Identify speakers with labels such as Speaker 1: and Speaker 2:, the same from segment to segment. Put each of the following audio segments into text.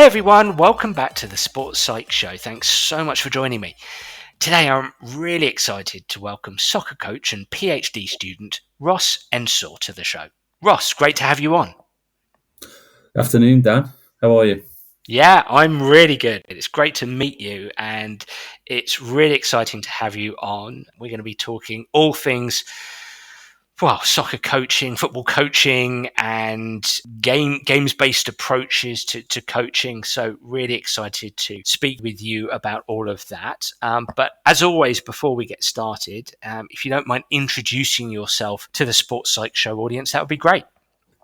Speaker 1: Hey everyone, welcome back to the Sports Psych Show. Thanks so much for joining me. Today I'm really excited to welcome soccer coach and PhD student Ross Ensor to the show. Ross, great to have you on.
Speaker 2: Afternoon, Dan. How are you?
Speaker 1: Yeah, I'm really good. It's great to meet you and it's really exciting to have you on. We're going to be talking all things soccer coaching, football coaching, and games-based approaches to coaching. So really excited to speak with you about all of that. But as always, before we get started, if you don't mind introducing yourself to the Sports Psych Show audience, that would be great.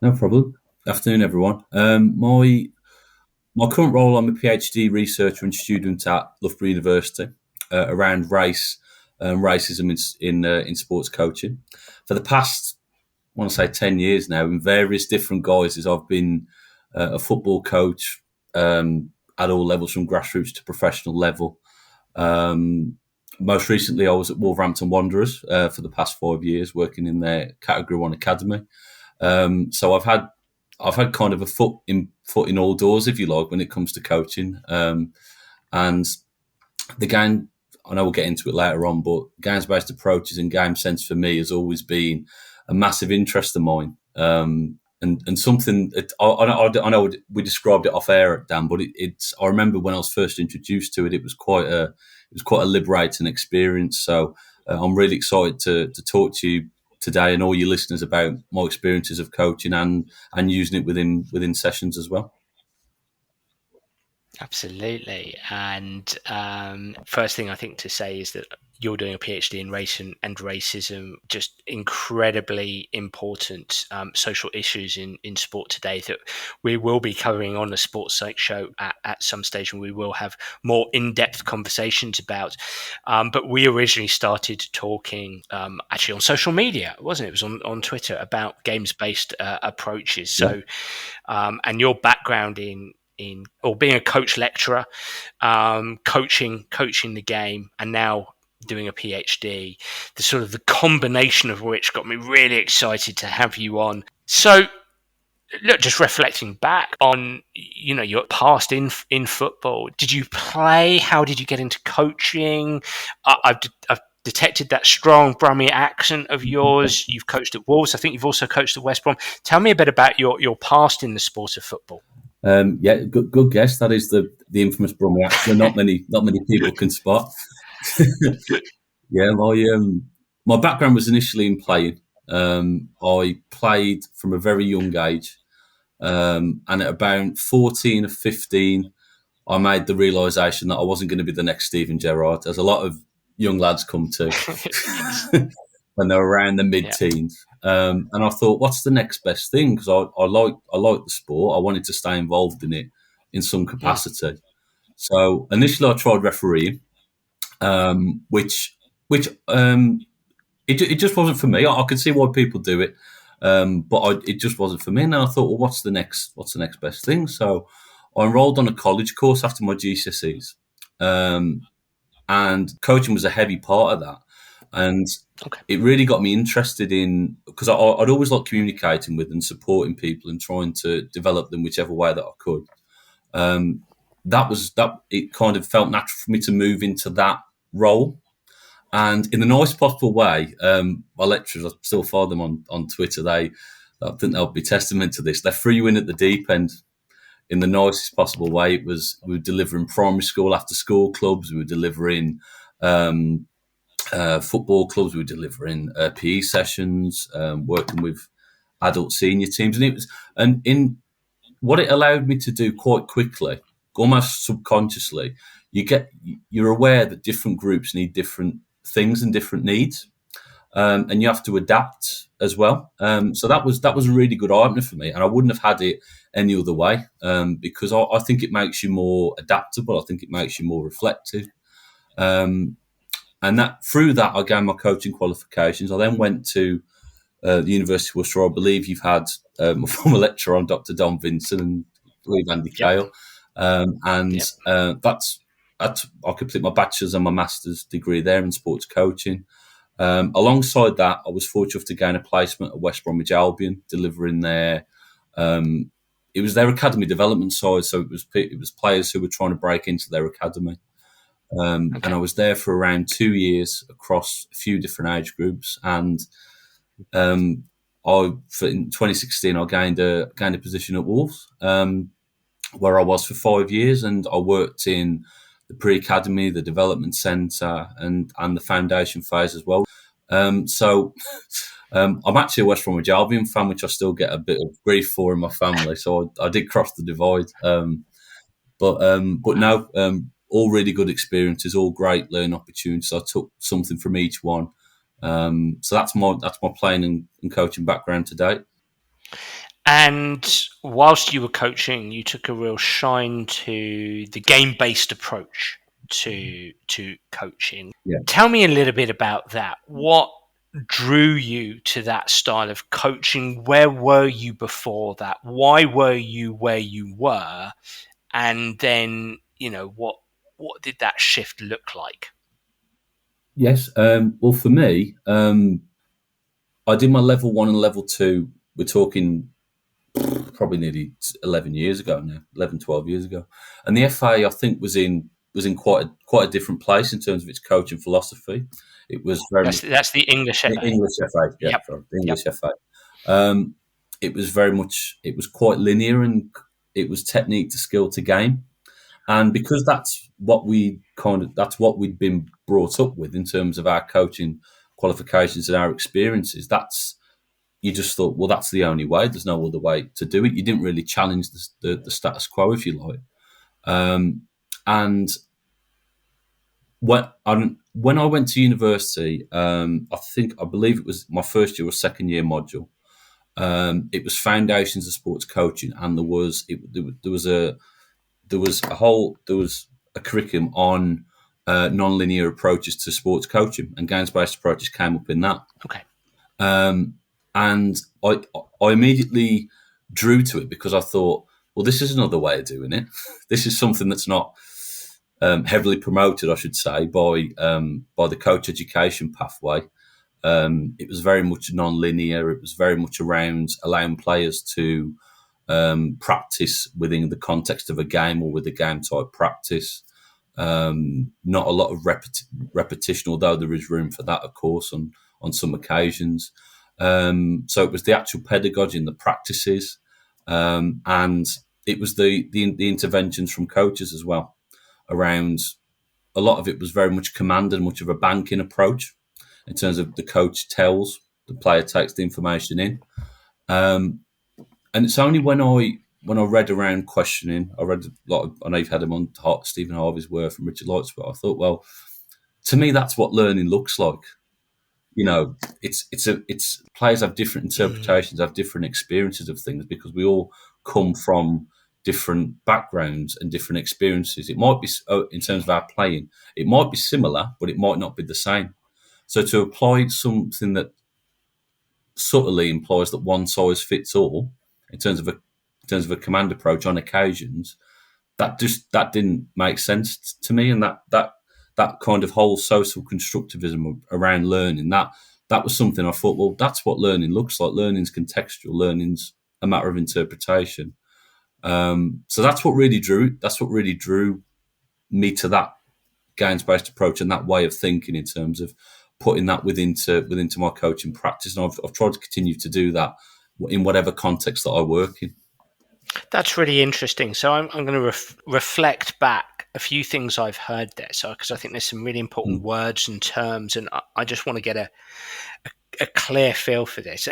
Speaker 2: No problem. Afternoon, everyone. My current role, I'm a PhD researcher and student at Loughborough University around racism in sports coaching. For the past, I want to say 10 years now, in various different guises, I've been a football coach at all levels, from grassroots to professional level. Most recently, I was at Wolverhampton Wanderers for the past 5 years, working in their Category 1 academy. So I've had kind of a foot in all doors, if you like, when it comes to coaching. And the game, I know we'll get into it later on, but games-based approaches and game sense for me has always been a massive interest of mine. And something that I know we described it off air, Dan, but it's I remember when I was first introduced to it, it was quite a liberating experience. So I'm really excited to talk to you today and all your listeners about my experiences of coaching and using it within sessions as well.
Speaker 1: Absolutely. And first thing I think to say is that you're doing a PhD in race and racism, just incredibly important social issues in sport today that we will be covering on the Sports Psych Show at some stage, and we will have more in-depth conversations about. But we originally started talking actually on social media, wasn't it? It was on Twitter about games-based approaches. So, and your background in being a coach lecturer, coaching the game, and now doing a PhD, the combination of which got me really excited to have you on. So look, just reflecting back on, your past in football, did you play? How did you get into coaching? I've detected that strong Brummie accent of yours. You've coached at Wolves. I think you've also coached at West Brom. Tell me a bit about your past in the sport of football.
Speaker 2: Good guess. That is the infamous Brummie accent. Not many people can spot. My background was initially in playing. I played from a very young age, and at about 14 or 15, I made the realisation that I wasn't going to be the next Steven Gerrard, as a lot of young lads come to when they're around the mid-teens. And I thought, what's the next best thing? Because I like the sport. I wanted to stay involved in it in some capacity. So initially I tried refereeing, which it just wasn't for me. I could see why people do it, but it just wasn't for me. And I thought, well, what's the next best thing? So I enrolled on a college course after my GCSEs, and coaching was a heavy part of that. And it really got me interested in, because I'd always liked communicating with and supporting people and trying to develop them whichever way that I could. It kind of felt natural for me to move into that role. And in the nicest possible way, my lecturers, I still follow them on Twitter, I think they'll be testament to this. They threw you in at the deep end in the nicest possible way. We were delivering primary school after school clubs, we were delivering football clubs, we were delivering PE sessions, working with adult senior teams. And what it allowed me to do quite quickly, almost subconsciously, you're aware that different groups need different things and different needs, and you have to adapt as well. So that was a really good eye-opener for me, and I wouldn't have had it any other way, because I think it makes you more adaptable. I think it makes you more reflective. And through that, I gained my coaching qualifications. I then went to the University of Worcester. I believe you've had my former lecturer on, Dr. Don Vincent, and I believe Andy Cale. I completed my bachelor's and my master's degree there in sports coaching. Alongside that, I was fortunate to gain a placement at West Bromwich Albion, delivering their it was their academy development side, so it was players who were trying to break into their academy. And I was there for around 2 years across a few different age groups. And in 2016, I gained a position at Wolves, where I was for 5 years, and I worked in the pre-academy, the development centre, and the foundation phase as well. I'm actually a West Bromwich Albion fan, which I still get a bit of grief for in my family. So I did cross the divide. But no, all really good experiences, all great learning opportunities. I took something from each one. So that's my playing and coaching background to date.
Speaker 1: And whilst you were coaching, you took a real shine to the game-based approach to coaching.
Speaker 2: Yeah.
Speaker 1: Tell me a little bit about that. What drew you to that style of coaching? Where were you before that? Why were you where you were? And then, what did that shift look like?
Speaker 2: Yes. Well, for me, I did my level 1 and level 2. We're talking probably nearly 11 years ago now, 11, 12 years ago. And the FA, I think, was in quite a different place in terms of its coaching philosophy. It was very
Speaker 1: that's the English FA.
Speaker 2: The English FA, yeah,
Speaker 1: Yep.
Speaker 2: sorry, the English FA. It was very much, it was quite linear, and it was technique to skill to game. And because that's what we'd been brought up with in terms of our coaching qualifications and our experiences, you just thought, well, that's the only way. There's no other way to do it. You didn't really challenge the status quo, if you like. And when I went to university, I believe it was my first year or second year module. It was Foundations of Sports Coaching, and there was a curriculum on non-linear approaches to sports coaching, and games-based approaches came up in that.
Speaker 1: Okay.
Speaker 2: And I immediately drew to it because I thought, well, this is another way of doing it. This is something that's not heavily promoted, I should say, by the coach education pathway. It was very much non-linear. It was very much around allowing players to practice within the context of a game or with a game type practice. Not a lot of repetition, although there is room for that, of course, on some occasions. So it was the actual pedagogy and the practices, and it was the interventions from coaches as well. Around a lot of it was very much commanded, much of a banking approach in terms of the coach tells, the player takes the information in. And it's only when I read around questioning, I read a lot of, I know you've had him on, Stephen Harvey's work and Richard Light's work. I thought, well, to me, that's what learning looks like. It's players have different interpretations, have different experiences of things, because we all come from different backgrounds and different experiences. It might be, in terms of our playing, it might be similar, but it might not be the same. So to apply something that subtly implies that one size fits all in terms of a command approach on occasions, that didn't make sense to me. And that kind of whole social constructivism around learning, that was something I thought, well, that's what learning looks like. Learning's contextual. Learning's a matter of interpretation. So that's what really drew me to that games-based approach and that way of thinking in terms of putting that within my coaching practice. And I've tried to continue to do that in whatever context that I work in.
Speaker 1: That's really interesting. So I'm going to reflect back a few things I've heard there. So, because I think there's some really important words and terms, and I just want to get a clear feel for this.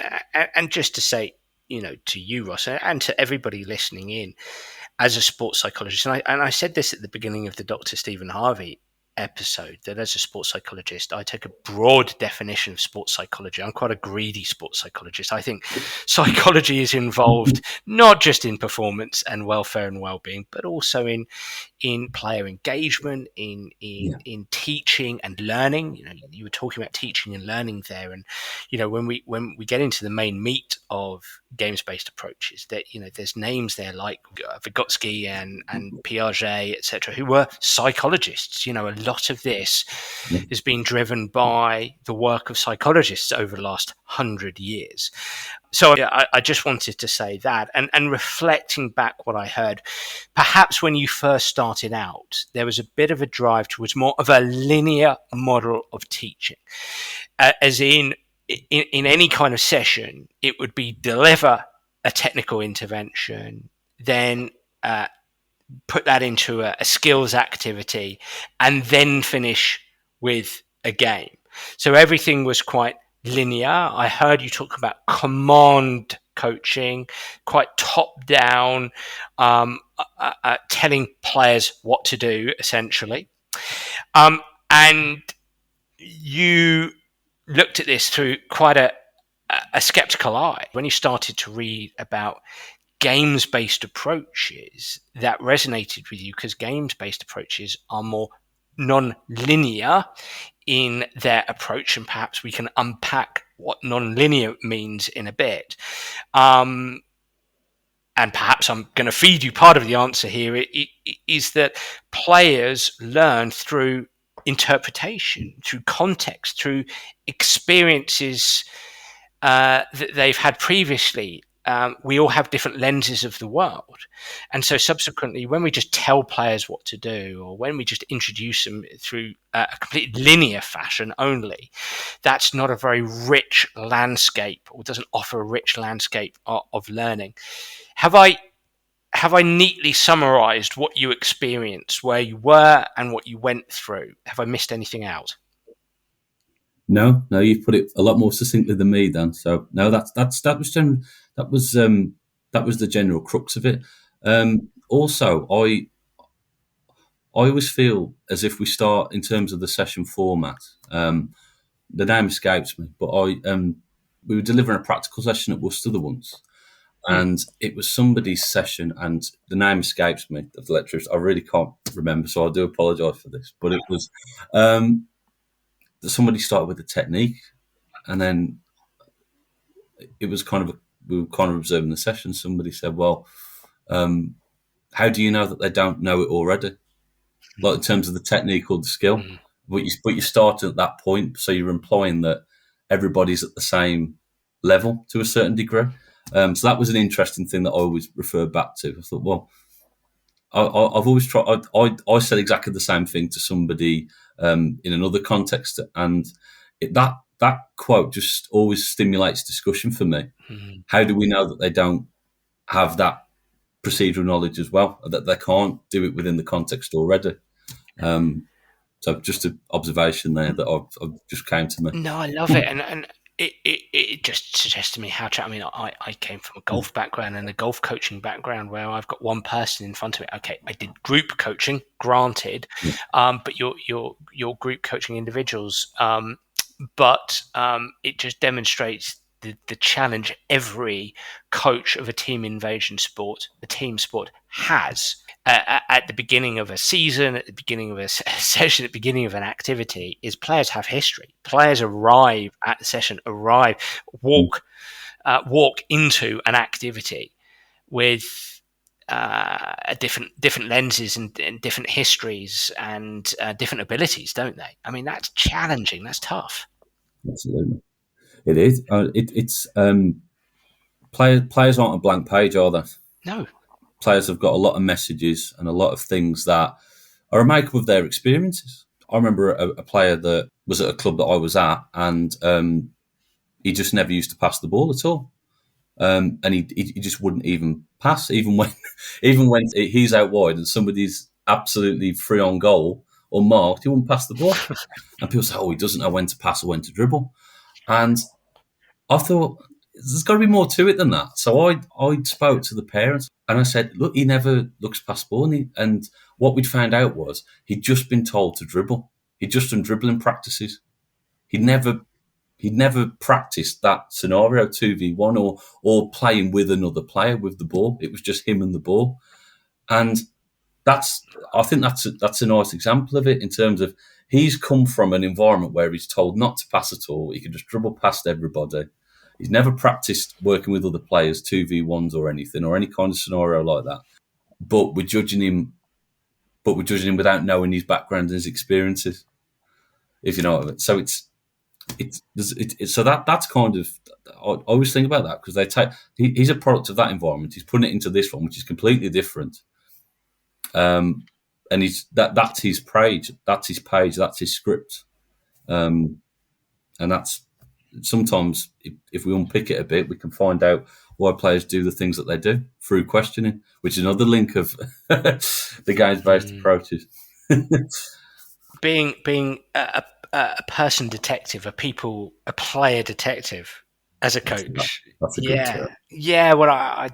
Speaker 1: And just to say, to you, Ross, and to everybody listening in, as a sports psychologist, and I said this at the beginning of the Dr. Stephen Harvey episode, that as a sports psychologist, I take a broad definition of sports psychology. I'm quite a greedy sports psychologist. I think psychology is involved not just in performance and welfare and well-being, but also in player engagement, in teaching and learning. You were talking about teaching and learning there, and when we get into the main meat of games-based approaches, that there's names there like Vygotsky and Piaget, etc., who were psychologists. A lot of this has been driven by the work of psychologists over the last 100 years. So yeah, I just wanted to say that, and reflecting back what I heard, perhaps when you first started out, there was a bit of a drive towards more of a linear model of teaching, as in any kind of session, it would be deliver a technical intervention, then put that into a skills activity, and then finish with a game. So everything was quite linear. I heard you talk about command coaching, quite top down, telling players what to do, essentially. And you looked at this through quite a skeptical eye. When you started to read about games-based approaches, that resonated with you because games-based approaches are more non-linear in their approach, and perhaps we can unpack what non-linear means in a bit. And perhaps I'm going to feed you part of the answer here, is that players learn through interpretation, through context, through experiences that they've had previously. We all have different lenses of the world. And so subsequently, when we just tell players what to do, or when we just introduce them through a complete linear fashion only, that's not a very rich landscape, or doesn't offer a rich landscape of learning. Have I neatly summarized what you experienced, where you were and what you went through? Have I missed anything out?
Speaker 2: No, you've put it a lot more succinctly than me, Dan. So no, that was the general crux of it. Also, I always feel as if we start in terms of the session format. The name escapes me, but we were delivering a practical session at Worcester once, and it was somebody's session, and the name escapes me of the lecturers. I really can't remember, so I do apologise for this. But it was somebody started with the technique, and then it was we were kind of observing the session. Somebody said, "Well, how do you know that they don't know it already? Like in terms of the technique or the skill?" But you started at that point, so you're implying that everybody's at the same level to a certain degree. So that was an interesting thing that I always refer back to. I thought, well, I've always tried. I said exactly the same thing to somebody in another context, and that quote just always stimulates discussion for me. How do we know that they don't have that procedural knowledge as well, that they can't do it within the context already? So just an observation there that I've just came to me.
Speaker 1: No, I love it, and it just suggests to me how to. I mean, I came from a golf background and a golf coaching background where I've got one person in front of me. Okay, I did group coaching, granted, but you're group coaching individuals, but it just demonstrates the challenge every coach of a team invasion sport, a team sport, has at the beginning of a season, at the beginning of a session, at the beginning of an activity, is players have history. Players arrive at the session, walk into an activity with different lenses and different histories and different abilities, don't they? I mean, that's challenging. That's tough.
Speaker 2: Absolutely, it is. It's players aren't a blank page, are they?
Speaker 1: No.
Speaker 2: Players have got a lot of messages and a lot of things that are a makeup of their experiences. I remember a player that was at a club that I was at, and he just never used to pass the ball at all. And he just wouldn't even pass, even when he's out wide and somebody's absolutely free on goal or marked, he wouldn't pass the ball. And people say, "Oh, he doesn't know when to pass or when to dribble." And I thought, there's got to be more to it than that. So I spoke to the parents and I said, "Look, he never looks past ball." And what we'd found out was he'd just been told to dribble. He'd just done dribbling practices. He'd never practiced that scenario 2v1 or playing with another player with the ball. It was just him and the ball. And I think that's a nice example of it, in terms of he's come from an environment where he's told not to pass at all. He can just dribble past everybody. He's never practiced working with other players, 2v1s or anything, or any kind of scenario like that. But we're judging him without knowing his background and his experiences, if you know what I mean. So So that's kind of, I always think about that, because he's a product of that environment. He's putting it into this one, which is completely different. And that's his page, that's his script. And that's sometimes, if we unpick it a bit, we can find out why players do the things that they do through questioning, which is another link of the games-based approaches.
Speaker 1: Being a person detective, a player detective as a coach.
Speaker 2: That's a good term.
Speaker 1: Yeah. Well, I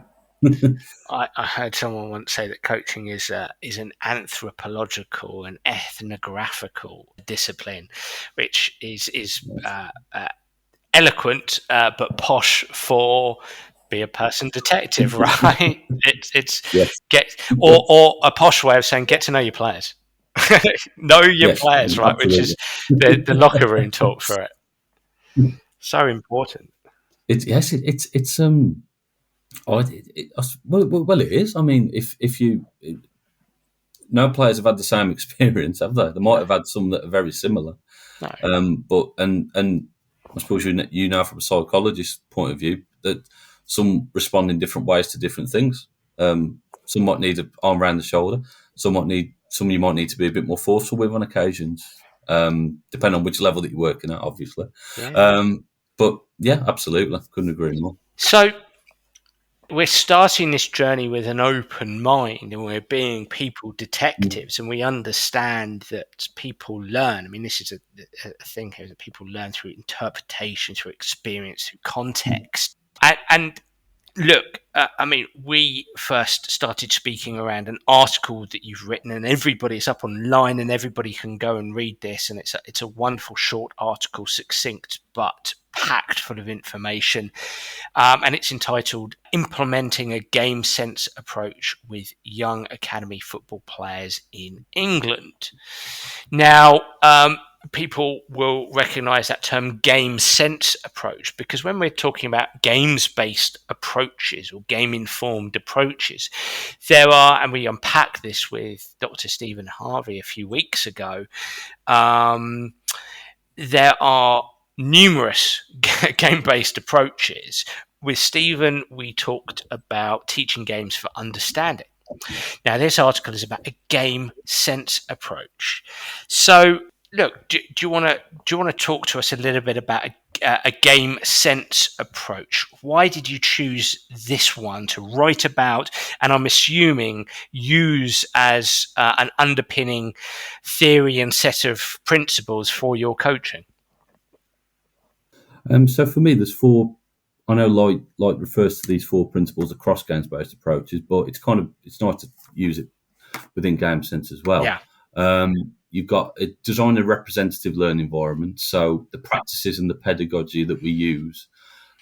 Speaker 1: heard someone once say that coaching is an anthropological and ethnographical discipline, which is eloquent but posh for be a person detective, right? It's
Speaker 2: Yes.
Speaker 1: or a posh way of saying get to know your players, know your
Speaker 2: Yes,
Speaker 1: players, right?
Speaker 2: absolutely.
Speaker 1: Which is the locker room talk for it. So important.
Speaker 2: Well, it is. I mean, if you, no players have had the same experience, have they? They might have had some that are very similar.
Speaker 1: No.
Speaker 2: But I suppose you know from a psychologist's point of view that some respond in different ways to different things. Some might need an arm around the shoulder. Some you might need to be a bit more forceful with on occasions, depending on which level that you're working at, obviously.
Speaker 1: Yeah.
Speaker 2: But yeah, absolutely, couldn't agree more.
Speaker 1: So we're starting this journey with an open mind, and we're being people detectives, and we understand that people learn. I mean, this is a thing here that people learn through interpretation, through experience, through context. And look, I mean, we first started speaking around an article that you've written, and everybody's up online, and everybody can go and read this. And it's a wonderful short article, succinct but packed full of information. And it's entitled "Implementing a Game Sense Approach with Young Academy Football Players in England." Now, people will recognize that term game sense approach, because when we're talking about games-based approaches or game-informed approaches, there are, and we unpacked this with Dr. Stephen Harvey a few weeks ago, there are numerous game-based approaches. With Stephen, we talked about teaching games for understanding. Now, this article is about a game sense approach. So, look, do you want to talk to us a little bit about a game sense approach? Why did you choose this one to write about, and I'm assuming use as an underpinning theory and set of principles for your coaching?
Speaker 2: So for me, there's four. I know Light refers to these four principles across games-based approaches, but it's nice to use it within game sense as well.
Speaker 1: Yeah.
Speaker 2: You've got design a representative learning environment. So the practices and the pedagogy that we use,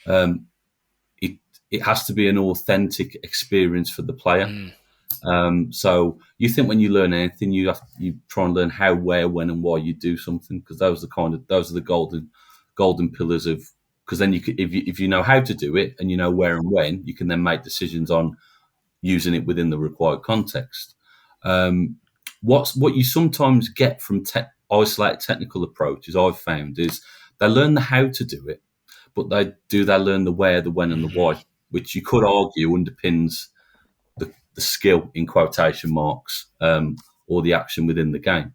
Speaker 2: it has to be an authentic experience for the player. So you think when you learn anything, you try and learn how, where, when, and why you do something, because those are the golden pillars of. Because then if you know how to do it and you know where and when, you can then make decisions on using it within the required context. What you sometimes get from isolated technical approaches, I've found, is they learn the how to do it, but they learn the where, the when, and the why, which you could argue underpins the skill in quotation marks, or the action within the game.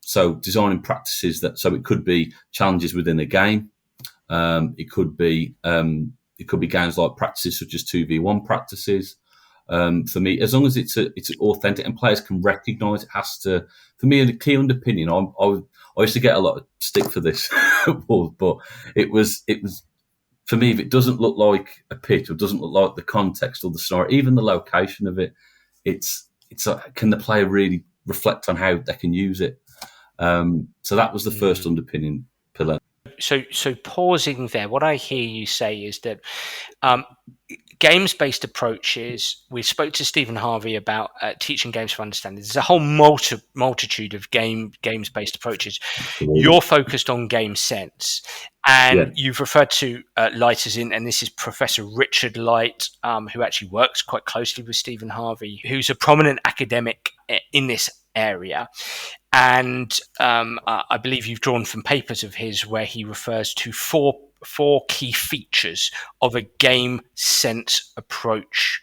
Speaker 2: So designing practices so it could be challenges within a game. It could be games like practices such as 2v1 practices. For me, as long as it's authentic and players can recognise, it has to. For me, a key underpinning. I used to get a lot of stick for this, but it was for me. If it doesn't look like a pitch or doesn't look like the context or the scenario, even the location of it, can the player really reflect on how they can use it? So that was the first underpinning pillar.
Speaker 1: So pausing there, what I hear you say is that games-based approaches, we spoke to Stephen Harvey about teaching games for understanding. There's a whole multitude of games-based approaches.
Speaker 2: Absolutely.
Speaker 1: You're focused on game sense, and you've referred to Light as in, and this is Professor Richard Light, who actually works quite closely with Stephen Harvey, who's a prominent academic in this area. And I believe you've drawn from papers of his where he refers to four key features of a game sense approach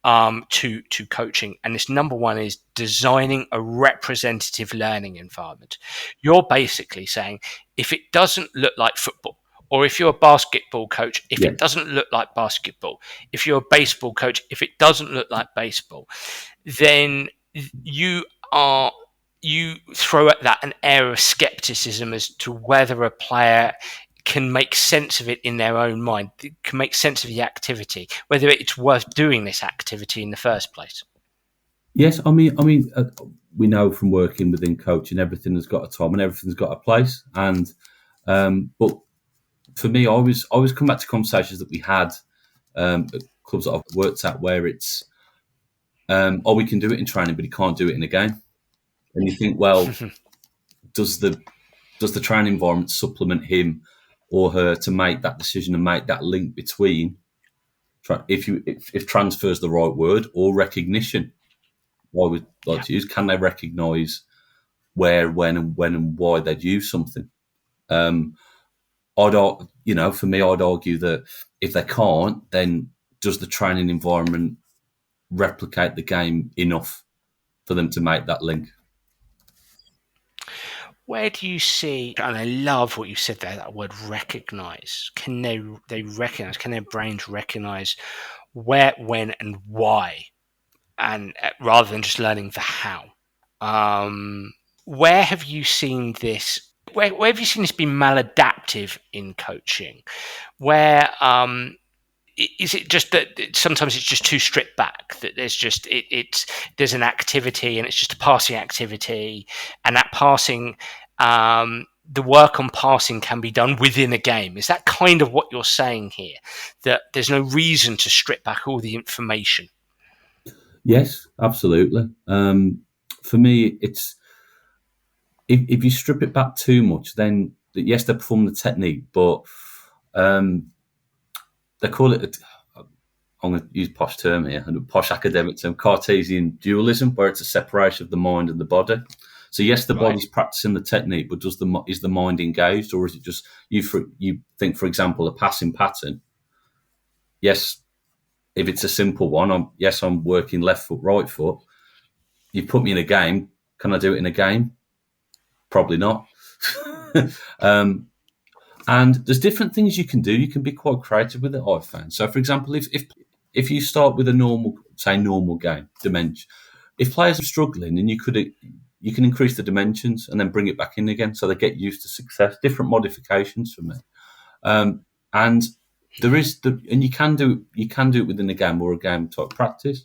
Speaker 1: to coaching. And this number one is designing a representative learning environment. You're basically saying if it doesn't look like football, or if you're a basketball coach, if
Speaker 2: Yeah.
Speaker 1: it doesn't look like basketball, if you're a baseball coach, if it doesn't look like baseball, then you are you throw at that an air of skepticism as to whether a player can make sense of it in their own mind, can make sense of the activity, whether it's worth doing this activity in the first place.
Speaker 2: Yes, we know from working within coaching, everything has got a time and everything's got a place. And but for me, I always come back to conversations that we had at clubs that I've worked at, where it's we can do it in training, but he can't do it in a game. And you think, well, does the training environment supplement him or her to make that decision and make that link between, if transfer is the right word, or recognition? I would like to use, can they recognise where, when, and why they'd use something? For me, I'd argue that if they can't, then does the training environment replicate the game enough for them to make that link?
Speaker 1: Where do you see, and I love what you said there, that word recognise. Can they recognise, can their brains recognise where, when, and why? And rather than just learning the how. Where have you seen this? Where have you seen this be maladaptive in coaching? Where is it just that sometimes it's just too stripped back? That there's just there's an activity and it's just a passing activity, and that passing. The work on passing can be done within a game. Is that kind of what you're saying here? That there's no reason to strip back all the information?
Speaker 2: Yes, absolutely. For me, it's if you strip it back too much, then yes, they perform the technique, but they call it, I'm going to use a posh term here, and a posh academic term, Cartesian dualism, where it's a separation of the mind and the body. So yes, the body's practicing the technique, but is the mind engaged, or is it just you think, for example, a passing pattern? Yes, if it's a simple one, I'm working left foot, right foot. You put me in a game, can I do it in a game? Probably not. And there's different things you can do. You can be quite creative with it, I've found. So, for example, if you start with a normal game dimension, if players are struggling, and you can increase the dimensions and then bring it back in again, so they get used to success. Different modifications for me, and there is and you can do it within a game or a game type practice.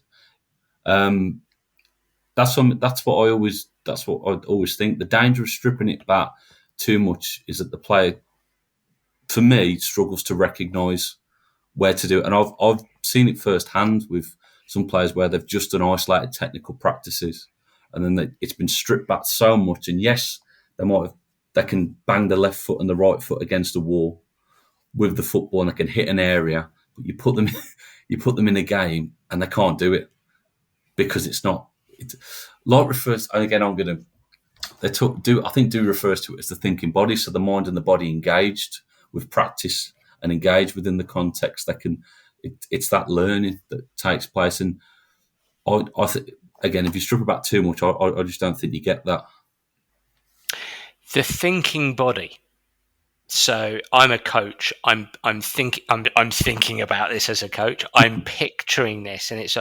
Speaker 2: That's what I always think. The danger of stripping it back too much is that the player, for me, struggles to recognise where to do it. And I've seen it firsthand with some players where they've just done isolated technical practices, and then it's been stripped back so much. And yes, they can bang the left foot and the right foot against a wall with the football, and they can hit an area. But you put them in a game, and they can't do it because it's not. Like refers, and again, do refers to it as the thinking body. So the mind and the body engaged with practice and engage within the context, it's that learning that takes place. And I think, again, if you strip it back too much, I just don't think you get that.
Speaker 1: The thinking body. So I'm a coach. I'm thinking about this as a coach. I'm picturing this, and it's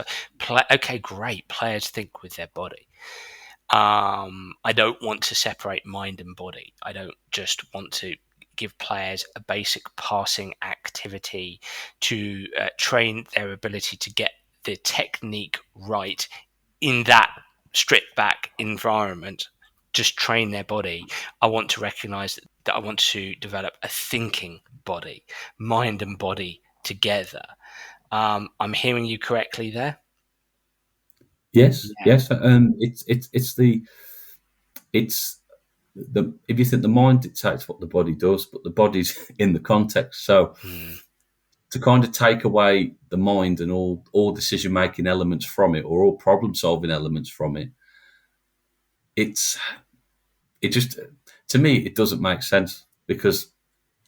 Speaker 1: okay, great. Players think with their body. I don't want to separate mind and body. I don't just want to give players a basic passing activity to train their ability to get the technique right in that stripped back environment. Just train their body. I want to recognize that I want to develop a thinking body, mind and body together. I'm hearing you correctly there?
Speaker 2: Yes. If you think the mind dictates what the body does, but the body's in the context. So to kind of take away the mind and all decision making elements from it, or all problem solving elements from it, it just, to me, it doesn't make sense, because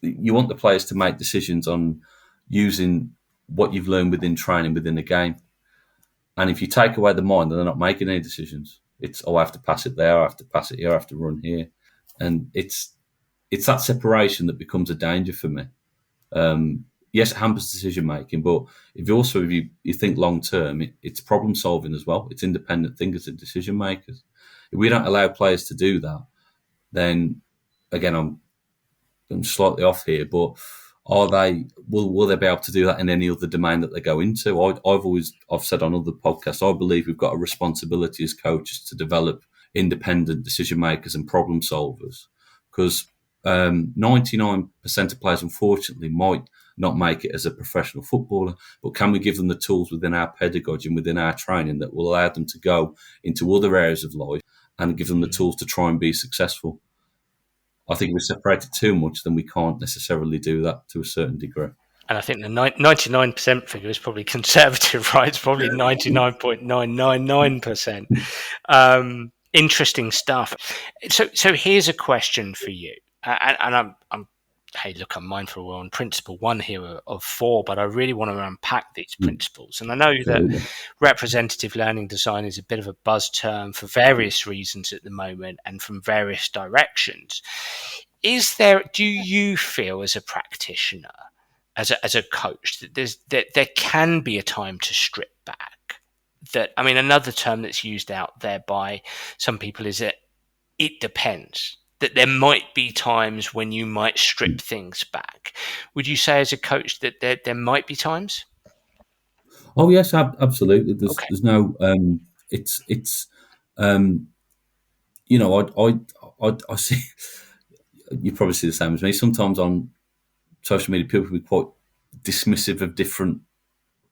Speaker 2: you want the players to make decisions on using what you've learned within training within the game. And if you take away the mind, then they're not making any decisions. It's, I have to pass it there, I have to pass it here, I have to run here. And it's that separation that becomes a danger for me. Yes, it hampers decision making, but if you think long term, it's problem solving as well. It's independent thinkers and decision makers. If we don't allow players to do that, then again, I'm slightly off here, but will they be able to do that in any other domain that they go into? I've said on other podcasts, I believe we've got a responsibility as coaches to develop independent decision makers and problem solvers, because 99% of players, unfortunately, might not make it as a professional footballer, but can we give them the tools within our pedagogy and within our training that will allow them to go into other areas of life and give them the tools to try and be successful? I think if we separate it too much, then we can't necessarily do that to a certain degree.
Speaker 1: And I think the 99% figure is probably conservative, right? It's probably 99.999%. Interesting stuff. So here's a question for you. And hey, look, I'm mindful we're on principle one here of four, but I really want to unpack these principles. And I know that representative learning design is a bit of a buzz term for various reasons at the moment and from various directions. Do you feel as a practitioner, as a coach, that there can be a time to strip back? That, I mean, another term that's used out there by some people is that it depends. That there might be times when you might strip things back. Would you say as a coach that there might be times?
Speaker 2: Oh yes, absolutely. There's no. It's I see. You probably see the same as me. Sometimes on social media, people can be quite dismissive of different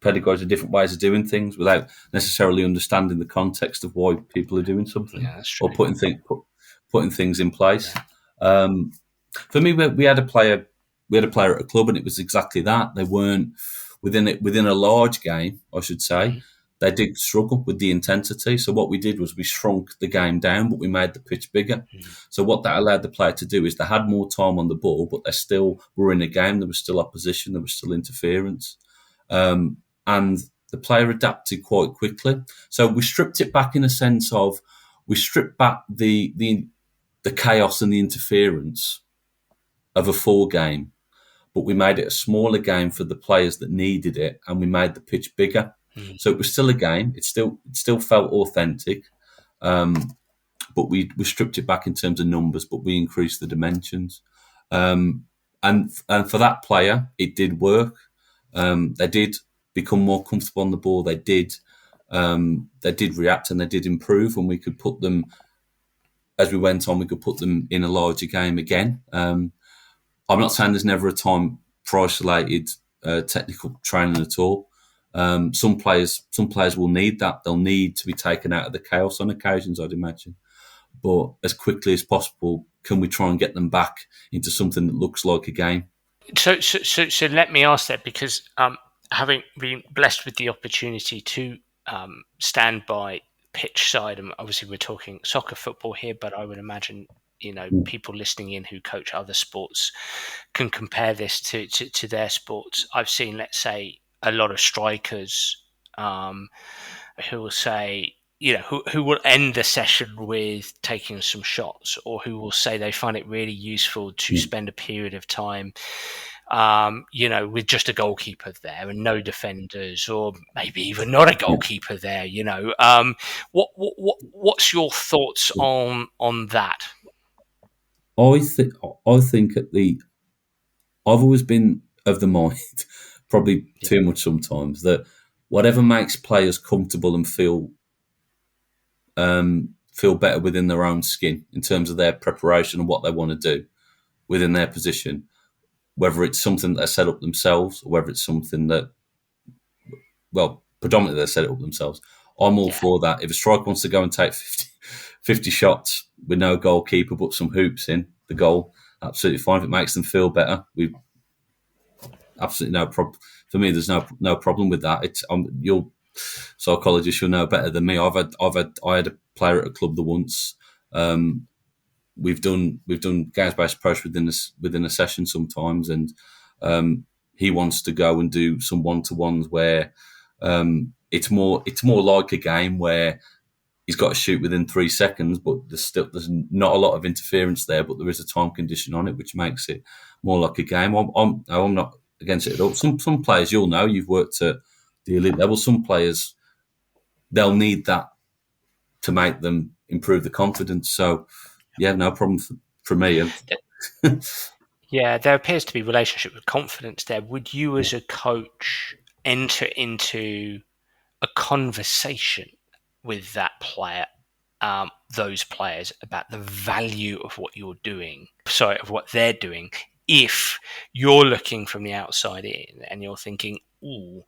Speaker 2: pedagogies, of different ways of doing things, without necessarily understanding the context of why people are doing something, or putting things in place. Yeah. For me, we had a player at a club, and it was exactly that. They weren't within a large game, I should say. Mm-hmm. They did struggle with the intensity. So what we did was we shrunk the game down, but we made the pitch bigger. Mm-hmm. So what that allowed the player to do is they had more time on the ball, but they still were in a game. There was still opposition. There was still interference. And the player adapted quite quickly. So we stripped it back in a sense of, we stripped back the chaos and the interference of a full game, but we made it a smaller game for the players that needed it, and we made the pitch bigger. Mm. So it was still a game. It still felt authentic, but we stripped it back in terms of numbers, but we increased the dimensions. And for that player, it did work. They did become more comfortable on the ball. They did react, and they did improve, and we could put them, as we went on, we could put them in a larger game again. I'm not saying there's never a time for isolated technical training at all. Some players will need that. They'll need to be taken out of the chaos on occasions, I'd imagine. But as quickly as possible, can we try and get them back into something that looks like a game?
Speaker 1: So let me ask that, because having been blessed with the opportunity to stand by pitch side, and obviously we're talking soccer, football here, but I would imagine people listening in who coach other sports can compare this to their sports. I've seen, let's say, a lot of strikers who will say, who will end the session with taking some shots, or who will say they find it really useful to spend a period of time with just a goalkeeper there and no defenders, or maybe even not a goalkeeper there. What's your thoughts on that?
Speaker 2: I think I've always been of the mind, probably too much sometimes, that whatever makes players comfortable and feel better within their own skin in terms of their preparation and what they want to do within their position, whether it's something that they set up themselves or whether it's something that, well, predominantly they set it up themselves. I'm all for that. If a striker wants to go and take 50 shots with no goalkeeper, put some hoops in the goal, absolutely fine. If it makes them feel better, we absolutely no problem. For me, there's no problem with that. It's your psychologist, you'll know better than me. I had a player at a club that once we've done games based approach within a session sometimes, and he wants to go and do some one to ones where it's more like a game where he's got to shoot within 3 seconds, but there's not a lot of interference there, but there is a time condition on it, which makes it more like a game. I'm not against it at all. Some players, you'll know, you've worked at the elite level. Some players, they'll need that to make them improve the confidence. So, yeah, no problem for me.
Speaker 1: Yeah, there appears to be relationship with confidence there. Would you, as a coach, enter into a conversation with that player, those players, about the value of what you're doing, of what they're doing, if you're looking from the outside in and you're thinking, ooh,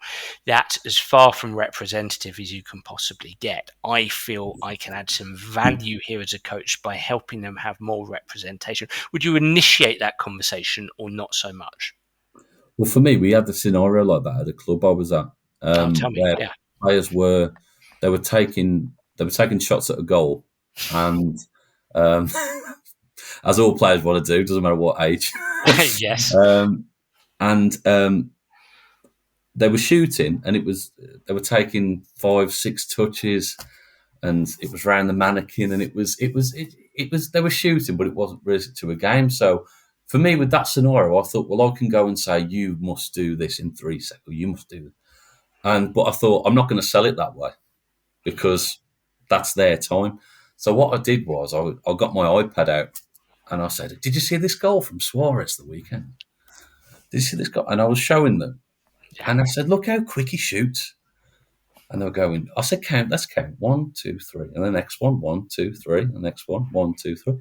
Speaker 1: that's as far from representative as you can possibly get. I feel I can add some value here as a coach by helping them have more representation. Would you initiate that conversation or not so much?
Speaker 2: Well, for me, we had the scenario like that at the club I was at,
Speaker 1: Tell me.
Speaker 2: where
Speaker 1: Yeah.
Speaker 2: players were taking shots at a goal, and um, as all players want to do, doesn't matter what age.
Speaker 1: Yes.
Speaker 2: And they were shooting, and they were taking 5-6 touches, and it was around the mannequin, and it was they were shooting, but it wasn't really to a game. So for me, with that scenario, I thought, well, I can go and say, you must do this in 3 seconds. You must do it. But I thought, I'm not going to sell it that way because that's their time. So what I did was I got my iPad out and I said, did you see this goal from Suarez the weekend? Did you see this goal? And I was showing them.
Speaker 1: Yeah.
Speaker 2: And I said, look how quick he shoots. And they were going, I said, let's count. 1, 2, 3. And the next one, 1, 2, 3. And the next one, 1, 2, 3.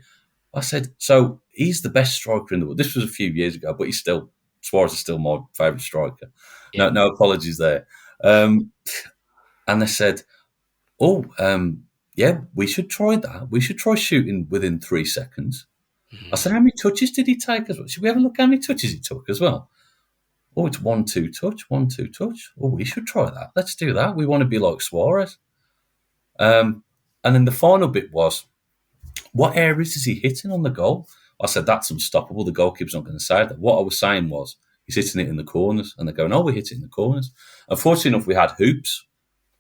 Speaker 2: I said, so he's the best striker in the world. This was a few years ago, but Suarez is still my favourite striker.
Speaker 1: Yeah.
Speaker 2: No apologies there. And they said, yeah, we should try that. We should try shooting within 3 seconds. I said, how many touches did he take as well? Should we have a look how many touches he took as well? Oh, it's 1, 2 touch, 1, 2 touch. Oh, we should try that. Let's do that. We want to be like Suarez. And then the final bit was, what areas is he hitting on the goal? I said, that's unstoppable. The goalkeeper's not going to say that. What I was saying was, he's hitting it in the corners. And they're going, we hit it in the corners. Unfortunately enough, we had hoops.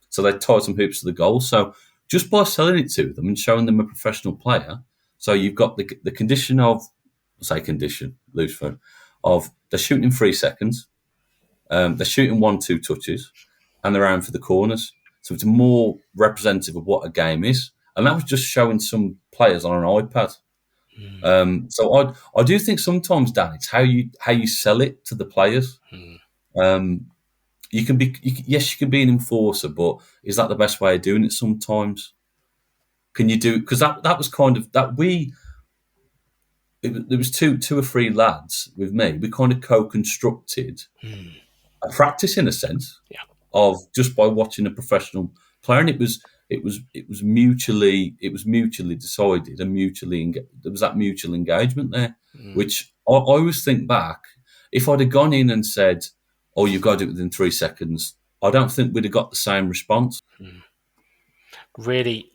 Speaker 2: So they tied some hoops to the goal. So just by selling it to them and showing them a professional player, so you've got the condition of, loose phone, of they're shooting in 3 seconds, they're shooting 1, 2 touches, and they're aiming for the corners. So it's more representative of what a game is. And that was just showing some players on an iPad. So I do think sometimes, Dan, it's how you sell it to the players. You can be you can be an enforcer, but is that the best way of doing it? Sometimes, can you do, because that was kind of that there was two or three lads with me. We kind of co-constructed a practice in a sense of just by watching a professional player, and it was mutually decided and there was that mutual engagement there, which I always think back. If I'd have gone in and said, "Oh, you've got to do it within 3 seconds," I don't think we'd have got the same response.
Speaker 1: Really,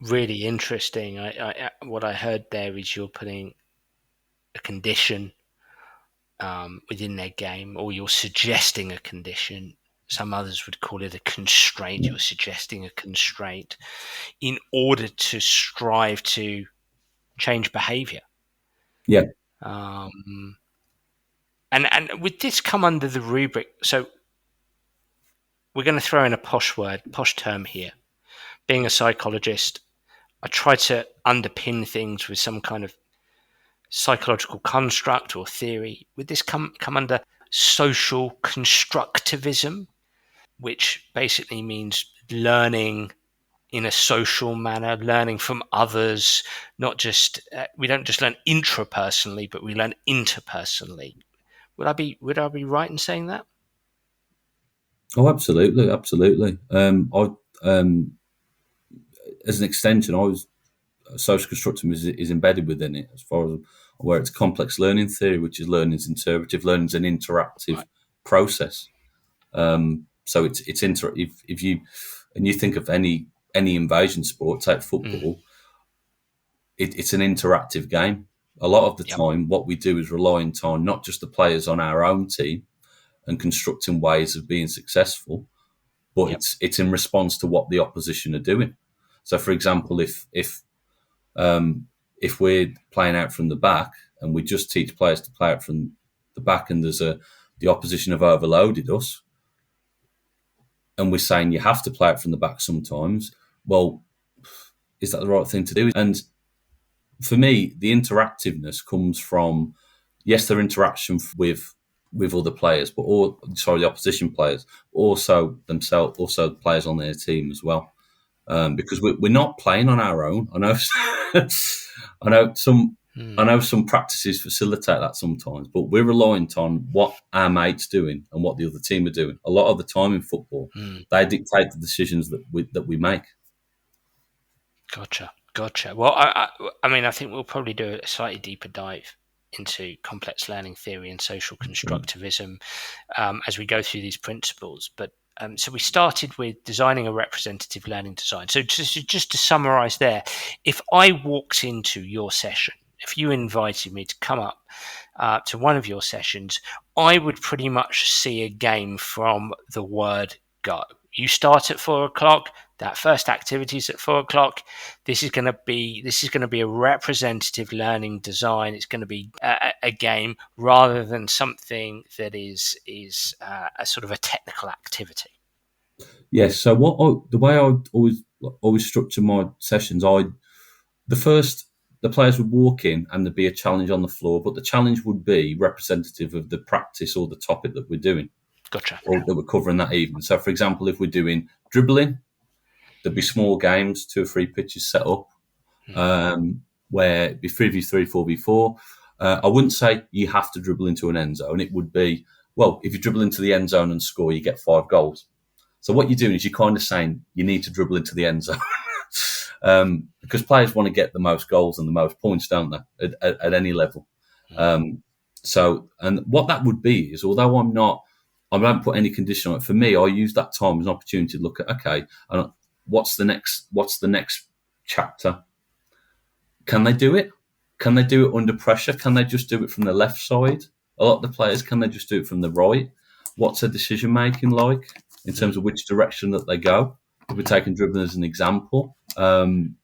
Speaker 1: really interesting. What I heard there is you're putting a condition within their game, or you're suggesting a condition. Some others would call it a constraint. You're suggesting a constraint in order to strive to change behaviour.
Speaker 2: Yeah.
Speaker 1: And would this come under the rubric? So we're going to throw in a posh term here. Being a psychologist, I try to underpin things with some kind of psychological construct or theory. Would this come under social constructivism, which basically means learning in a social manner, learning from others, not just we don't just learn intrapersonally, but we learn interpersonally. Would I be right in saying that?
Speaker 2: Oh, absolutely. As an extension, social constructivism is embedded within it, as far as where it's complex learning theory, which is learning is interpretive, learning is an interactive process. So it's if you think of any invasion sport, take football. it's an interactive game. A lot of the
Speaker 1: Yep.
Speaker 2: time, what we do is reliant on not just the players on our own team and constructing ways of being successful, but
Speaker 1: Yep.
Speaker 2: it's in response to what the opposition are doing. So, for example, if we're playing out from the back and we just teach players to play out from the back, and the opposition have overloaded us, and we're saying you have to play out from the back sometimes, well, is that the right thing to do? And for me, the interactiveness comes from, yes, their interaction with other players, but the opposition players, also themselves, also the players on their team as well. Because we're not playing on our own. I know, I know some, I know some practices facilitate that sometimes, but we're reliant on what our mates doing and what the other team are doing. A lot of the time in football, they dictate the decisions that we make.
Speaker 1: Gotcha. Well, I mean, I think we'll probably do a slightly deeper dive into complex learning theory and social constructivism as we go through these principles. But so we started with designing a representative learning design. So just to summarize there, if I walked into your session, if you invited me to come up to one of your sessions, I would pretty much see a game from the word go. You start at 4:00. That first activity is at 4:00. This is going to be a representative learning design. It's going to be a game rather than something that is a sort of a technical activity.
Speaker 2: Yes. So the way I always structure my sessions, the players would walk in and there'd be a challenge on the floor, but the challenge would be representative of the practice or the topic that we're doing.
Speaker 1: Gotcha.
Speaker 2: Or that we're covering that evening. So, for example, if we're doing dribbling, there'd be small games, 2 or 3 pitches set up, where it'd be 3v3, 4v4. I wouldn't say you have to dribble into an end zone. It would be, well, if you dribble into the end zone and score, you get 5 goals. So what you're doing is you're kind of saying you need to dribble into the end zone. Because players want to get the most goals and the most points, don't they, at any level. So, and what that would be is, although I don't put any condition on it. For me, I use that time as an opportunity to look at, okay, what's the next chapter? Can they do it? Can they do it under pressure? Can they just do it from the left side? A lot of the players, can they just do it from the right? What's their decision making like in terms of which direction that they go? If we're taking dribbling as an example, do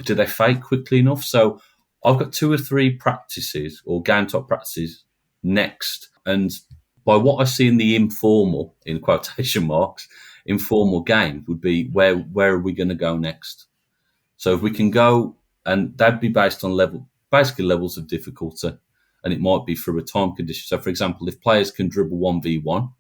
Speaker 2: they fake quickly enough? So I've got 2 or 3 practices or game top practices next, and by what I see in the informal, in quotation marks, informal game would be where are we going to go next? So if we can go, and that'd be based on basically levels of difficulty, and it might be through a time condition. So, for example, if players can dribble 1v1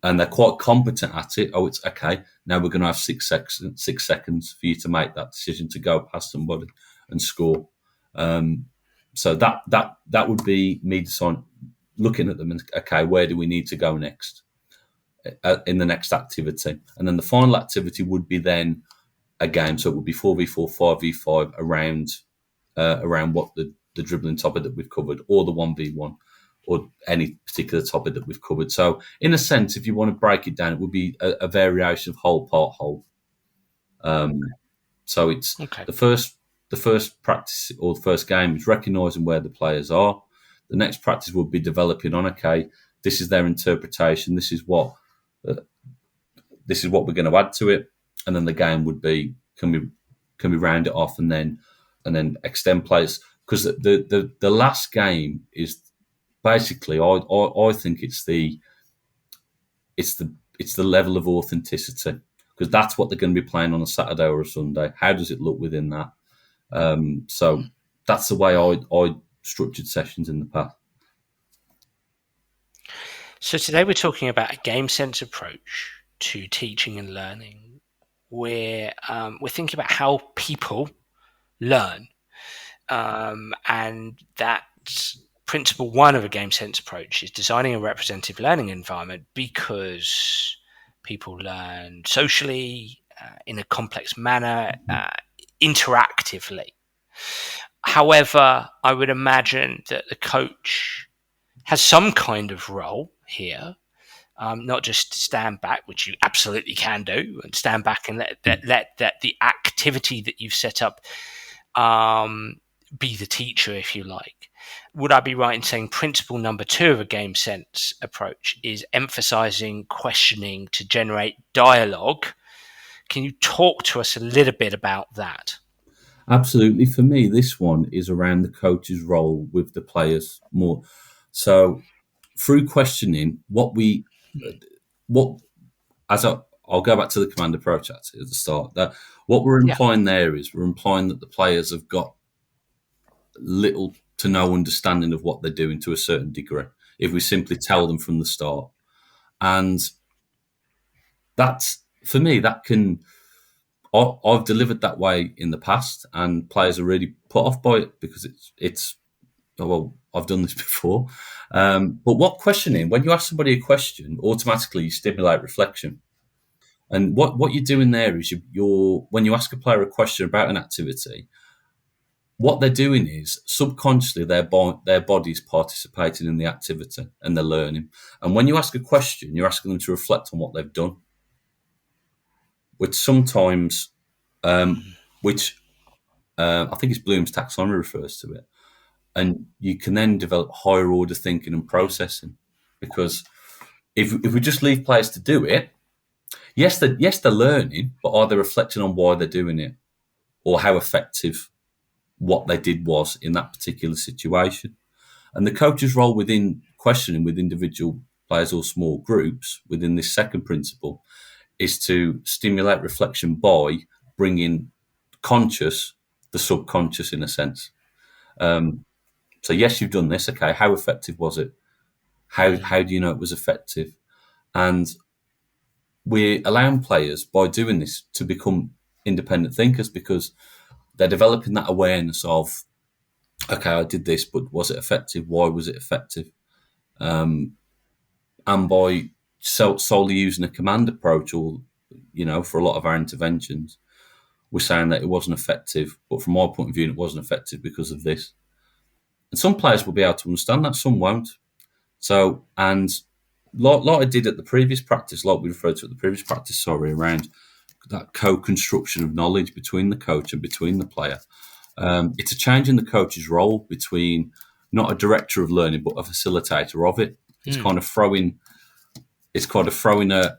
Speaker 2: and they're quite competent at it, it's okay. Now we're going to have 6 seconds for you to make that decision to go past somebody and score. So that would be me deciding, looking at them and, okay, where do we need to go next in the next activity? And then the final activity would be then a game. So it would be 4v4, 5v5 around what the dribbling topic that we've covered, or the 1v1, or any particular topic that we've covered. So in a sense, if you want to break it down, it would be a variation of whole, part, whole. So it's
Speaker 1: Okay.
Speaker 2: the first practice or the first game is recognising where the players are. The next practice will be developing on, okay, this is their interpretation. This is what we're going to add to it, and then the game would be, can we round it off and then extend plays, because the last game is basically, I think it's the level of authenticity, because that's what they're going to be playing on a Saturday or a Sunday. How does it look within that? So that's the way I structured sessions in the past.
Speaker 1: So today we're talking about a game sense approach to teaching and learning, where we're thinking about how people learn, and that principle 1 of a game sense approach is designing a representative learning environment, because people learn socially, in a complex manner, interactively. However, I would imagine that the coach has some kind of role here, not just stand back, which you absolutely can do, and stand back and let the activity that you've set up be the teacher, if you like. Would I be right in saying principle number 2 of a game sense approach is emphasizing questioning to generate dialogue? Can you talk to us a little bit about that?
Speaker 2: Absolutely. For me, this one is around the coach's role with the players more. So through questioning, what as I'll go back to the command approach actually at the start. That what we're
Speaker 1: Yeah.
Speaker 2: implying there is we're implying that the players have got little to no understanding of what they're doing to a certain degree. If we simply tell them from the start, and that's for me that can. I've delivered that way in the past, and players are really put off by it because it's oh, well, I've done this before. But what questioning? When you ask somebody a question, automatically you stimulate reflection. And what you're doing there is you're when you ask a player a question about an activity, what they're doing is subconsciously their body's participating in the activity and they're learning. And when you ask a question, you're asking them to reflect on what they've done, which sometimes, which I think it's Bloom's taxonomy refers to it. And you can then develop higher order thinking and processing, because if we just leave players to do it, yes they're learning, but are they reflecting on why they're doing it or how effective what they did was in that particular situation? And the coach's role within questioning with individual players or small groups within this second principle is to stimulate reflection by bringing conscious the subconscious in a sense. So yes, you've done this. Okay, how effective was it? How do you know it was effective? And we're allowing players by doing this to become independent thinkers because they're developing that awareness of, okay, I did this, but was it effective? Why was it effective? And by solely using a command approach, or for a lot of our interventions, we're saying that it wasn't effective. But from my point of view, it wasn't effective because of this. And some players will be able to understand that, some won't. So, and like I did at the previous practice, like we referred to at the previous practice, around that co-construction of knowledge between the coach and between the player. It's a change in the coach's role between not a director of learning, but a facilitator of it. It's kind of throwing a,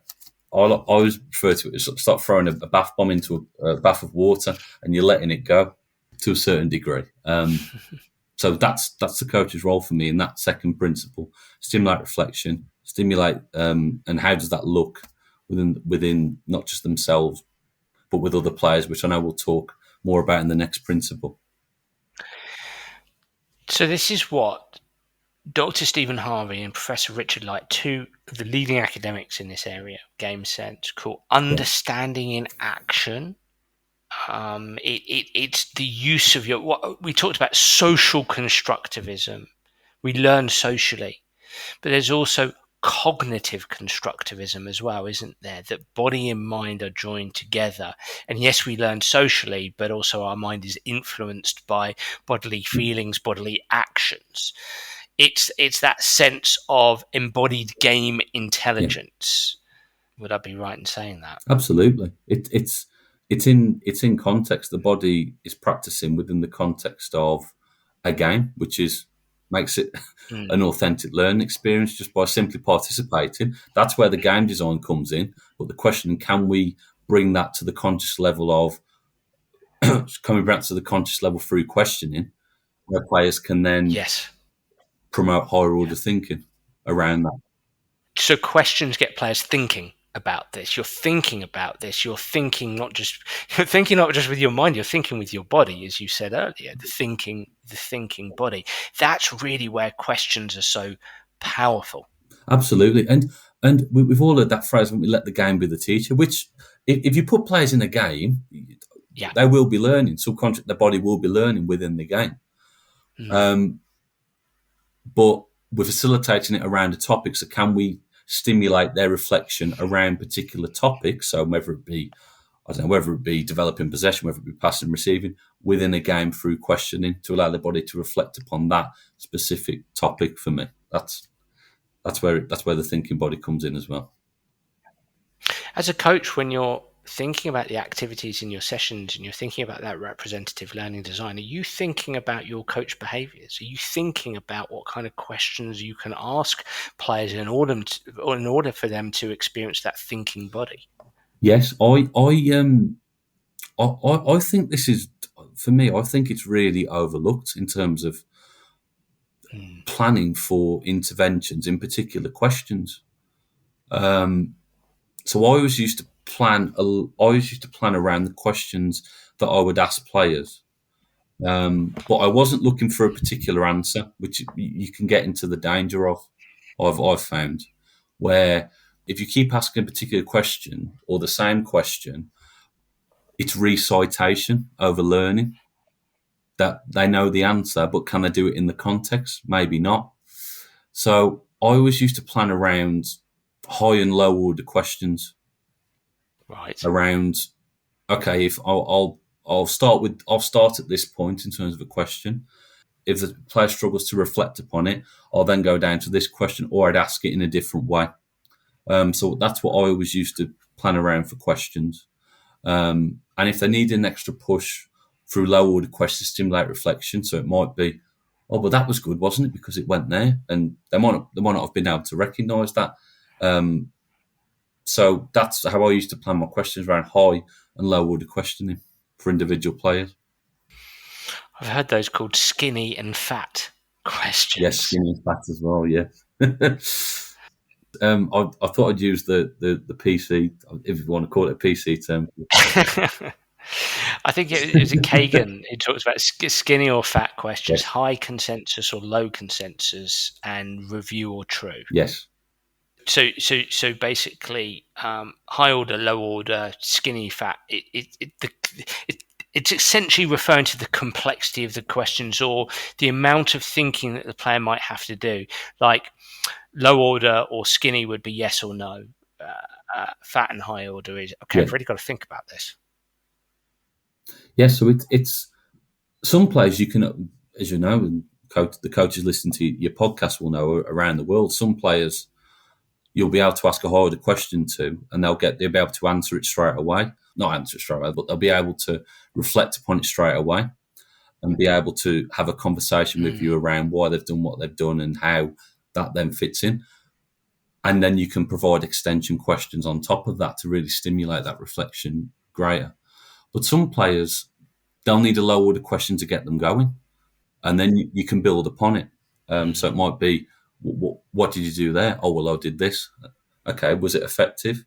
Speaker 2: I always refer to it as start throwing a bath bomb into a bath of water and you're letting it go to a certain degree. So that's the coach's role for me in that second principle: stimulate reflection, stimulate, and how does that look within not just themselves, but with other players, which I know we'll talk more about in the next principle.
Speaker 1: So this is what Dr. Stephen Harvey and Professor Richard Light, two of the leading academics in this area, game sense, call understanding in action. It's the use of what we talked about, social constructivism. We learn socially, but there's also cognitive constructivism as well, isn't there? That body and mind are joined together. And yes, we learn socially, but also our mind is influenced by bodily feelings, bodily actions. It's that sense of embodied game intelligence. Yeah. Would I be right in saying that?
Speaker 2: Absolutely. It's in context. The body is practicing within the context of a game, which makes it an authentic learning experience just by simply participating. That's where the game design comes in. But the question, can we bring that to the conscious level of coming back to the conscious level through questioning, where players can then promote higher order thinking around that.
Speaker 1: So questions get players thinking about this. You're thinking about this. You're thinking not just with your mind. You're thinking with your body, as you said earlier. The thinking body. That's really where questions are so powerful.
Speaker 2: Absolutely, and we've all heard that phrase when we let the game be the teacher. Which, if you put players in a game, they will be learning. Subconscious, their body will be learning within the game. But we're facilitating it around a topic. So can we stimulate their reflection around particular topics? So whether it be developing possession, whether it be passing and receiving within a game through questioning to allow the body to reflect upon that specific topic. For me, that's where the thinking body comes in as well.
Speaker 1: As a coach, when you're thinking about the activities in your sessions and you're thinking about that representative learning design, are you thinking about your coach behaviors? Are you thinking about what kind of questions you can ask players in order for them to experience that thinking body?
Speaker 2: Yes, I think this is, for me, I think it's really overlooked in terms of
Speaker 1: Mm.
Speaker 2: planning for interventions, in particular questions. So I always used to plan. I always used to plan around the questions that I would ask players, but I wasn't looking for a particular answer, which you can get into the danger of. I've found where if you keep asking a particular question or the same question, it's recitation over learning. That they know the answer, but can they do it in the context? Maybe not. So I always used to plan around high and low order questions
Speaker 1: Right.
Speaker 2: around. Okay, if I'll start at this point in terms of a question. If the player struggles to reflect upon it, I'll then go down to this question, or I'd ask it in a different way. So that's what I always used to plan around for questions. And if they need an extra push through low order questions to stimulate reflection, so it might be, oh, but that was good, wasn't it? Because it went there, and they might not have been able to recognise that. So that's how I used to plan my questions around high and low order questioning for individual players.
Speaker 1: I've heard those called skinny and fat
Speaker 2: Yes,
Speaker 1: questions.
Speaker 2: skinny and fat as well. Yeah. I thought I'd use the PC, if you want to call it a PC term.
Speaker 1: I think it was Kagan who talks about skinny or fat questions,
Speaker 2: Yes.
Speaker 1: high consensus or low consensus, and review or true.
Speaker 2: Yes.
Speaker 1: So basically, high order, low order, skinny, fat. It's essentially referring to the complexity of the questions or the amount of thinking that the player might have to do. Like low order or skinny would be yes or no. Fat and high order is okay.
Speaker 2: Yeah.
Speaker 1: I've really got to think about this.
Speaker 2: Yeah. So it's some players you can, as you know, and the coaches listening to your podcast will know around the world. Some players you'll be able to ask a harder question to, and they'll be able to answer it straight away. Not answer it straight away, but they'll be able to reflect upon it straight away and be able to have a conversation with you around why they've done what they've done and how that then fits in. And then you can provide extension questions on top of that to really stimulate that reflection greater. But some players, they'll need a low order question to get them going, and then you can build upon it. So it might be, what did you do there? Oh, well, I did this. Okay, was it effective?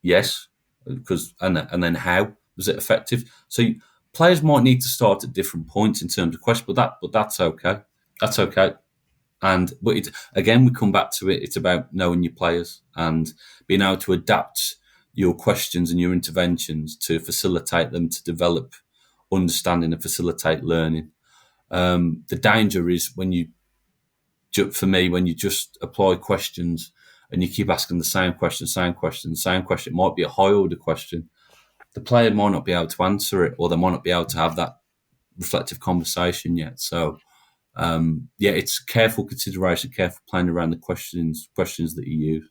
Speaker 2: Yes, because and then how was it effective? So players might need to start at different points in terms of questions, but that's okay. That's okay. But again, we come back to it. It's about knowing your players and being able to adapt your questions and your interventions to facilitate them to develop understanding and facilitate learning. The danger is when you just apply questions and you keep asking the same question, it might be a high order question. The player might not be able to answer it, or they might not be able to have that reflective conversation yet. So, it's careful consideration, careful planning around the questions that you use.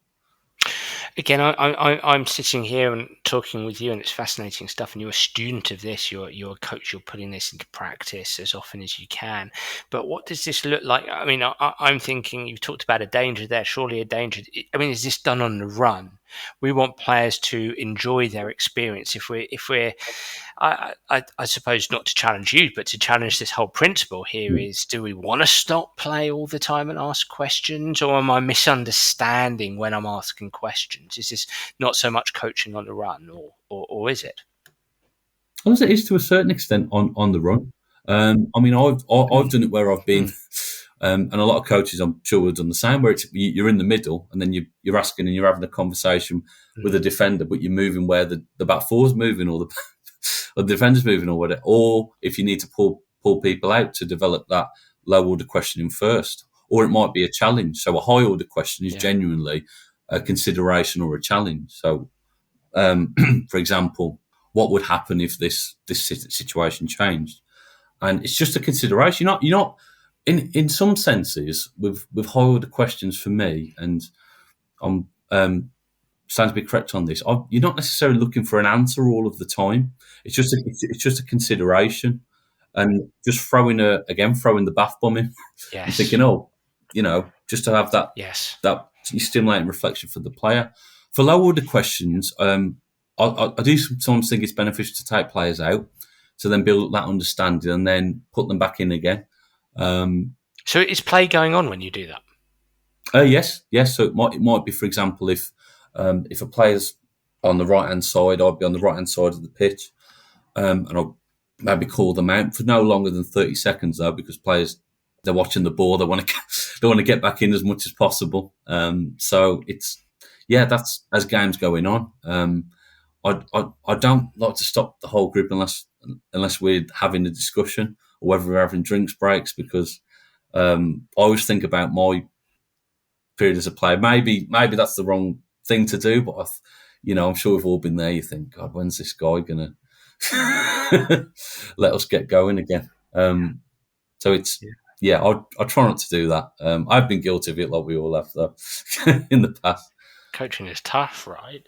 Speaker 1: Again, I'm sitting here and talking with you, and it's fascinating stuff. And you're a student of this. You're a coach. You're putting this into practice as often as you can. But what does this look like? I mean, I'm thinking you've talked about a danger there. Surely a danger. I mean, is this done on the run? We want players to enjoy their experience. If we're I suppose not to challenge you, but to challenge this whole principle here is: do we want to stop play all the time and ask questions, or am I misunderstanding when I'm asking questions? Is this not so much coaching on the run, or is it?
Speaker 2: As it is to a certain extent on the run. I mean, I've done it where I've been, and a lot of coaches, I'm sure, have done the same. Where you're in the middle, and then you're asking and you're having a conversation with a defender, but you're moving where the back four's moving, or the defender's moving, or whatever. Or if you need to pull people out to develop that low order questioning first, or it might be a challenge. So a high order question is genuinely a consideration or a challenge. So, for example, what would happen if this situation changed? And it's just a consideration. You're not in some senses with high order questions for me, and I'm stand to be correct on this. You're not necessarily looking for an answer all of the time. It's just a consideration, and just throwing the bath bomb in and
Speaker 1: Yes.
Speaker 2: thinking, just to have
Speaker 1: Yes.
Speaker 2: that stimulating reflection for the player. For low order questions, I do sometimes think it's beneficial to take players out to then build up that understanding and then put them back in again.
Speaker 1: So is play going on when you do that?
Speaker 2: Yes. So it might be, for example, if a player's on the right hand side, I'd be on the right hand side of the pitch, and I'll maybe call them out for no longer than 30 seconds though, because players, they're watching the ball, they want to get back in as much as possible. So that's as games going on. I don't like to stop the whole group unless we're having a discussion or whether we're having drinks breaks, because I always think about my period as a player. Maybe that's the wrong thing to do, but I'm sure we've all been there. You think, God, when's this guy gonna let us get going again? So it's I try not to do that. I've been guilty of it, like we all have, though, in the past.
Speaker 1: Coaching is tough, right?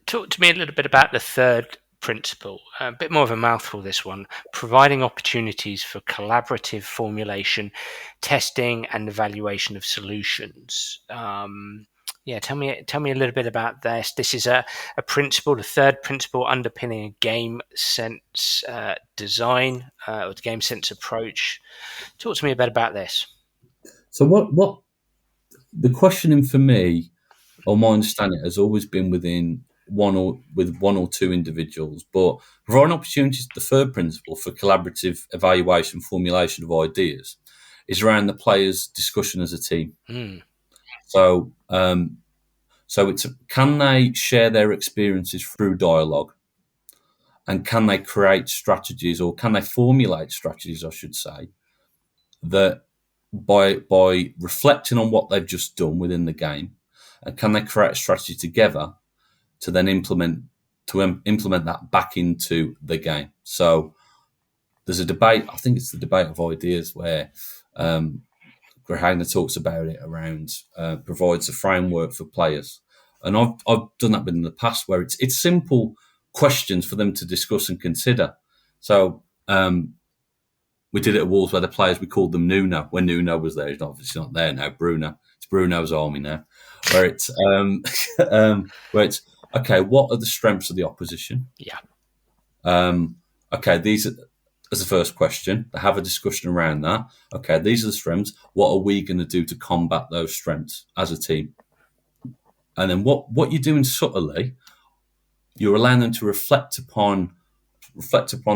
Speaker 1: Talk to me a little bit about the third principle. A bit more of a mouthful, this one. Providing opportunities for collaborative formulation, testing, and evaluation of solutions. Tell me a little bit about this. This is a principle, the third principle underpinning a game sense design or the game sense approach. Talk to me a bit about this.
Speaker 2: So what the questioning for me, or my understanding, has always been with one or two individuals, but providing opportunities, the third principle for collaborative evaluation, formulation of ideas, is around the players' discussion as a team. So it's, can they share their experiences through dialogue, and can they create strategies, or can they formulate strategies, I should say, that by reflecting on what they've just done within the game, and can they create a strategy together to then implement that back into the game? So there's a debate. I think it's the debate of ideas where Graham talks about it around provides a framework for players, and I've done that in the past where it's simple questions for them to discuss and consider. So we did it at Wolves where the players, we called them Nuno when Nuno was there. He's obviously not there now. Bruno, it's Bruno's army now. Where it's okay, what are the strengths of the opposition?
Speaker 1: Yeah.
Speaker 2: Okay, these are, as the first question. They have a discussion around that. Okay, these are the strengths. What are we going to do to combat those strengths as a team? And then what you're doing subtly, you're allowing them to reflect upon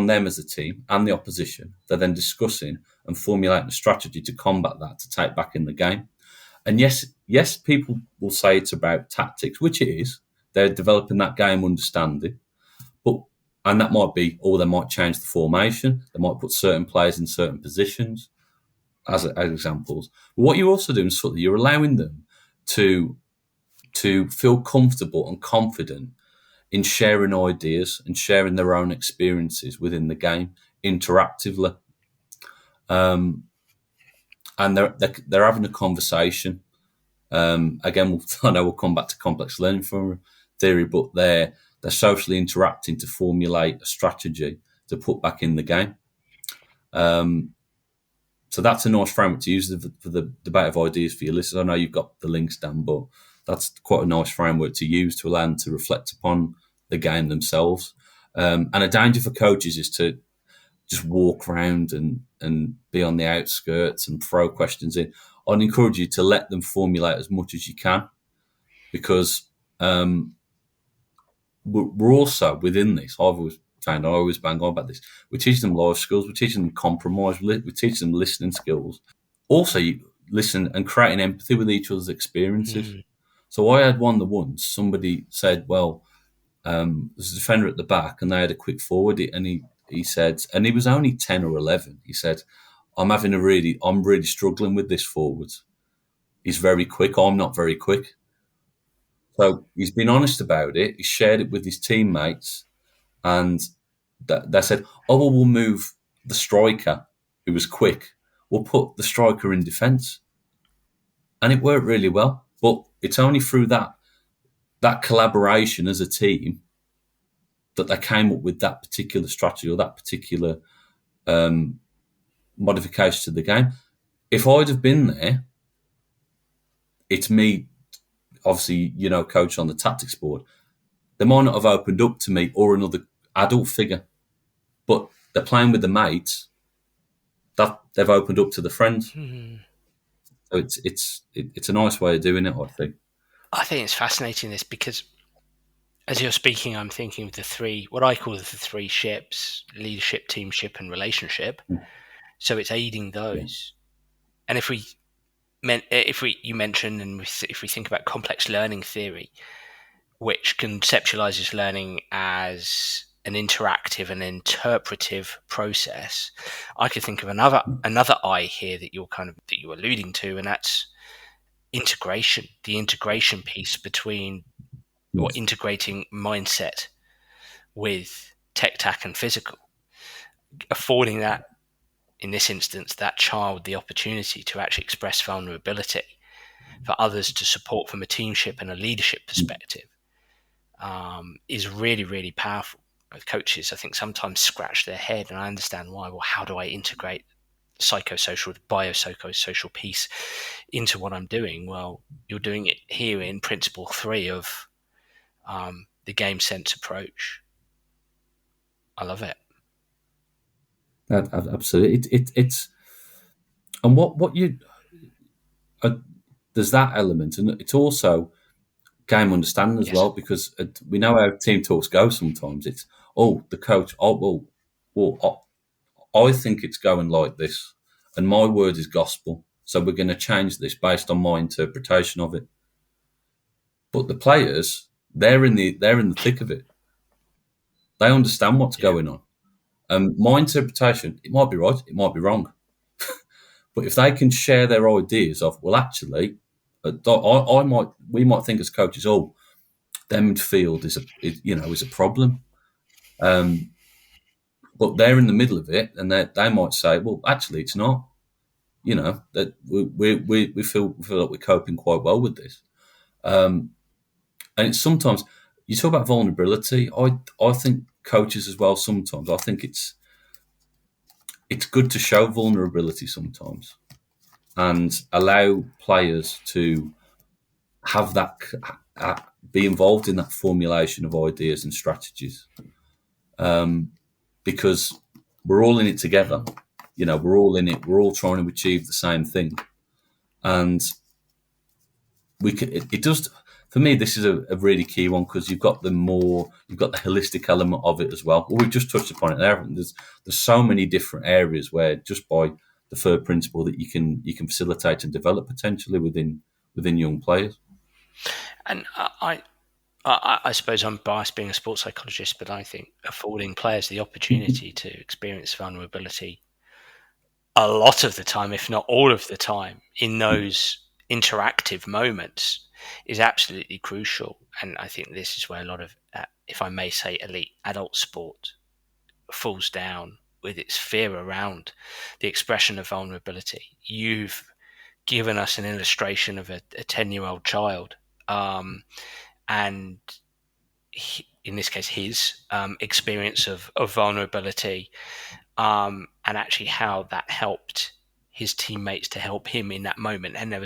Speaker 2: them as a team and the opposition. They're then discussing and formulating a strategy to combat that, to take back in the game. And yes, people will say it's about tactics, which it is. They're developing that game understanding. And that might be, or they might change the formation. They might put certain players in certain positions as examples. But what you're also doing, subtly, you're allowing them to feel comfortable and confident in sharing ideas and sharing their own experiences within the game interactively. And they're having a conversation. Again, I know we'll come back to complex learning theory, but they're socially interacting to formulate a strategy to put back in the game. So that's a nice framework to use for the debate of ideas for your listeners. I know you've got the links, Dan, but that's quite a nice framework to use to allow them to reflect upon the game themselves. And a danger for coaches is to just walk around and be on the outskirts and throw questions in. I'd encourage you to let them formulate as much as you can, because we're also within this. I always bang on about this. We teach them life skills. We teach them compromise. We teach them listening skills. Also, you listen and creating empathy with each other's experiences. Mm-hmm. So I had one that once somebody said, well, there's a defender at the back and they had a quick forward, and he said, and he was only 10 or 11. He said, I'm really struggling with this forward. He's very quick. I'm not very quick. So he's been honest about it. He shared it with his teammates, and they said, oh, well, we'll move the striker who was quick. We'll put the striker in defence. And it worked really well. But it's only through that that collaboration as a team, that they came up with that particular strategy or that particular modification to the game. If I'd have been there, it's me, obviously, coach on the tactics board. They might not have opened up to me or another adult figure, but they're playing with the mates that they've opened up to the friends. So it's a nice way of doing it, I think.
Speaker 1: I think it's fascinating, this, because as you're speaking, I'm thinking of what I call the three ships: leadership, teamship, and relationship. So it's aiding those. Yeah. And if you mentioned, and if we think about complex learning theory, which conceptualizes learning as an interactive and interpretive process, I could think of another I here that you're alluding to, and that's integration. The integration piece between, or integrating mindset with tech, tac, and physical, affording that, in this instance, that child the opportunity to actually express vulnerability for others to support from a teamship and a leadership perspective, is really, really powerful. Coaches, I think, sometimes scratch their head, and I understand why. Well, how do I integrate psychosocial, biopsychosocial piece into what I'm doing? Well, you're doing it here in principle 3 of the game sense approach. I love it.
Speaker 2: Absolutely. It's and what you there's that element, and it's also game understanding as well, because we know how team talks go sometimes. It's, the coach, I think it's going like this, and my word is gospel, so we're going to change this based on my interpretation of it. But the players, they're in the thick of it. They understand what's going on. My interpretation, it might be right, it might be wrong. But if they can share their ideas of, well, actually, we might think as coaches, their midfield is a problem. But they're in the middle of it, and they might say, well, actually, it's not. That we feel like we're coping quite well with this. And it's sometimes, you talk about vulnerability. I think coaches as well, sometimes I think it's good to show vulnerability sometimes and allow players to have that, be involved in that formulation of ideas and strategies, because we're all in it together. We're all in it. We're all trying to achieve the same thing, and it does. For me, this is a really key one, because you've got the holistic element of it as well. Well, we've just touched upon it there. There's so many different areas where, just by the third principle, that you can facilitate and develop potentially within young players.
Speaker 1: And I suppose I'm biased being a sports psychologist, but I think affording players the opportunity to experience vulnerability a lot of the time, if not all of the time, in those interactive moments is absolutely crucial. And I think this is where a lot of, if I may say, elite adult sport falls down with its fear around the expression of vulnerability. You've given us an illustration of a 10-year-old child, and in this case, his experience of vulnerability, and actually how that helped his teammates to help him in that moment, and there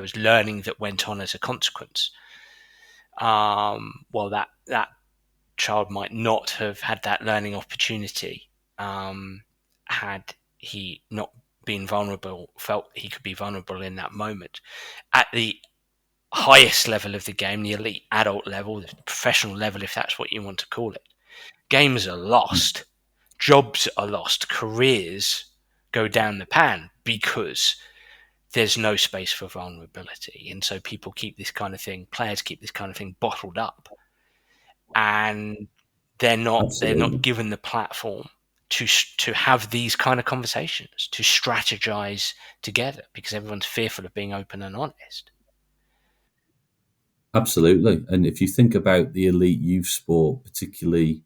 Speaker 1: was learning that went on as a consequence. Well, that child might not have had that learning opportunity had he not been vulnerable, felt he could be vulnerable in that moment. At the highest level of the game, the elite adult level, the professional level, if that's what you want to call it, games are lost, jobs are lost, careers go down the pan because there's no space for vulnerability. And so people keep this kind of thing, players keep this kind of thing bottled up, and they're not given the platform to have these kind of conversations, to strategize together, because everyone's fearful of being open and honest.
Speaker 2: Absolutely. And if you think about the elite youth sport, particularly,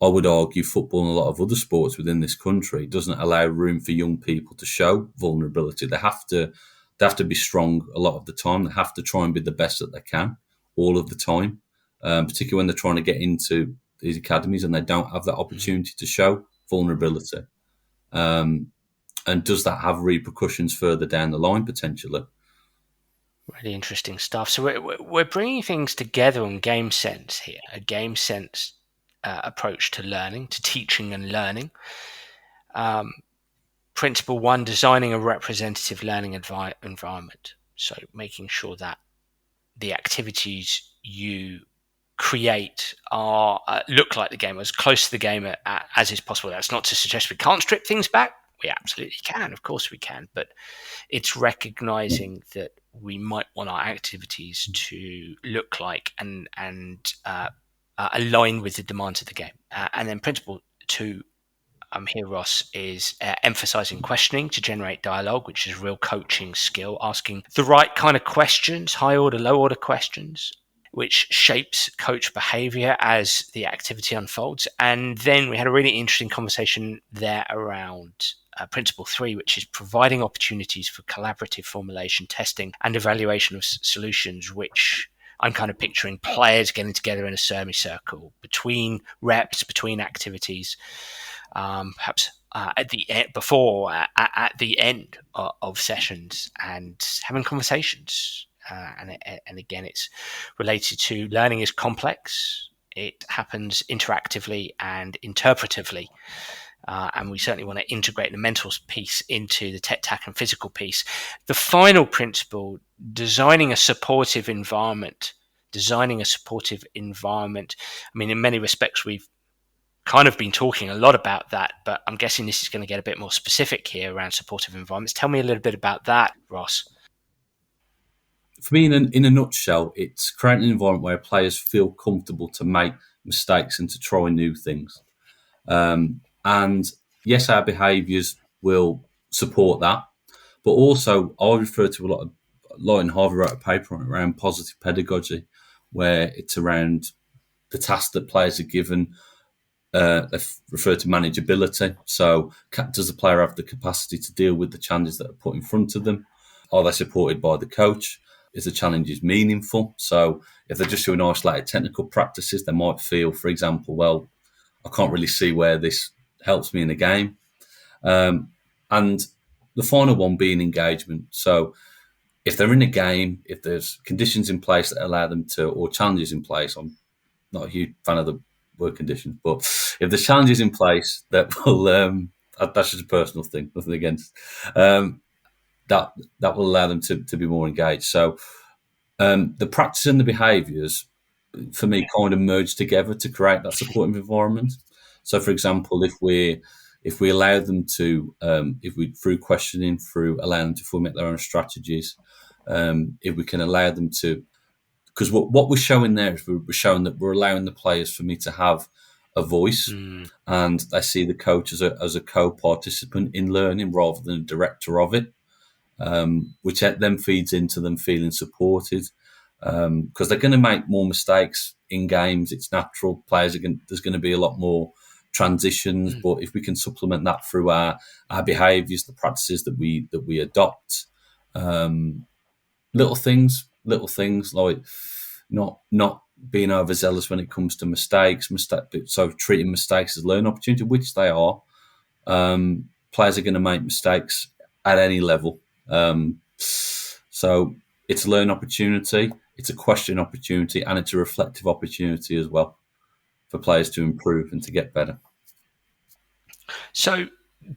Speaker 2: I would argue football and a lot of other sports within this country, doesn't allow room for young people to show vulnerability. They have to be strong a lot of the time. They have to try and be the best that they can all of the time. particularly when they're trying to get into these academies and they don't have that opportunity to show vulnerability. And does that have repercussions further down the line potentially?
Speaker 1: Really interesting stuff. So we're bringing things together on game sense here, a game sense approach to learning, to teaching and learning. Principle 1, designing a representative learning environment. So making sure that the activities you create are look like the game, as close to the game as is possible. That's not to suggest we can't strip things back. We absolutely can. Of course we can. But it's recognizing that we might want our activities to look like and align with the demands of the game. And then principle 2, here, Ross, is emphasizing questioning to generate dialogue, which is a real coaching skill, asking the right kind of questions, high order, low order questions, which shapes coach behavior as the activity unfolds. And then we had a really interesting conversation there around principle 3, which is providing opportunities for collaborative formulation, testing, and evaluation of solutions, which I'm kind of picturing players getting together in a semicircle between reps, between activities, perhaps at the end, at the end of sessions, and having conversations. And again, it's related to learning is complex. It happens interactively and interpretively. And we certainly want to integrate the mental piece into the tech, tac, and physical piece. The final principle, designing a supportive environment. I mean, in many respects, we've kind of been talking a lot about that, but I'm guessing this is going to get a bit more specific here around supportive environments. Tell me a little bit about that, Ross.
Speaker 2: For me, in a nutshell, it's creating an environment where players feel comfortable to make mistakes and to try new things. And yes, our behaviours will support that, but also I refer to a lot. Lauren Harvey wrote a paper around positive pedagogy, where it's around the tasks that players are given. They refer to manageability. So, does the player have the capacity to deal with the challenges that are put in front of them? Are they supported by the coach? Is the challenges meaningful? So, if they're just doing isolated technical practices, they might feel, for example, well, I can't really see where this helps me in a game. And the final one being engagement. So, if they're in a game, if there's conditions in place that allow them to, or challenges in place, I'm not a huge fan of the word conditions, but if there's challenges in place that will, that's just a personal thing, nothing against, that will allow them to be more engaged. So the practice and the behaviours, for me, kind of merge together to create that supportive environment. So, for example, if we allow them to, through questioning, through allowing them to formulate their own strategies, if we can allow them to, because what we're showing there is we're showing that we're allowing the players for me to have a voice, and they see the coach as a co-participant in learning rather than a director of it, which then feeds into them feeling supported, because they're going to make more mistakes in games. It's natural. There's going to be a lot more transitions, but if we can supplement that through our behaviours, the practices that we adopt, little things like not being overzealous when it comes to mistakes, so treating mistakes as learning opportunity, which they are. Players are going to make mistakes at any level, so it's a learn opportunity, it's a question opportunity, and it's a reflective opportunity as well for players to improve and to get better.
Speaker 1: So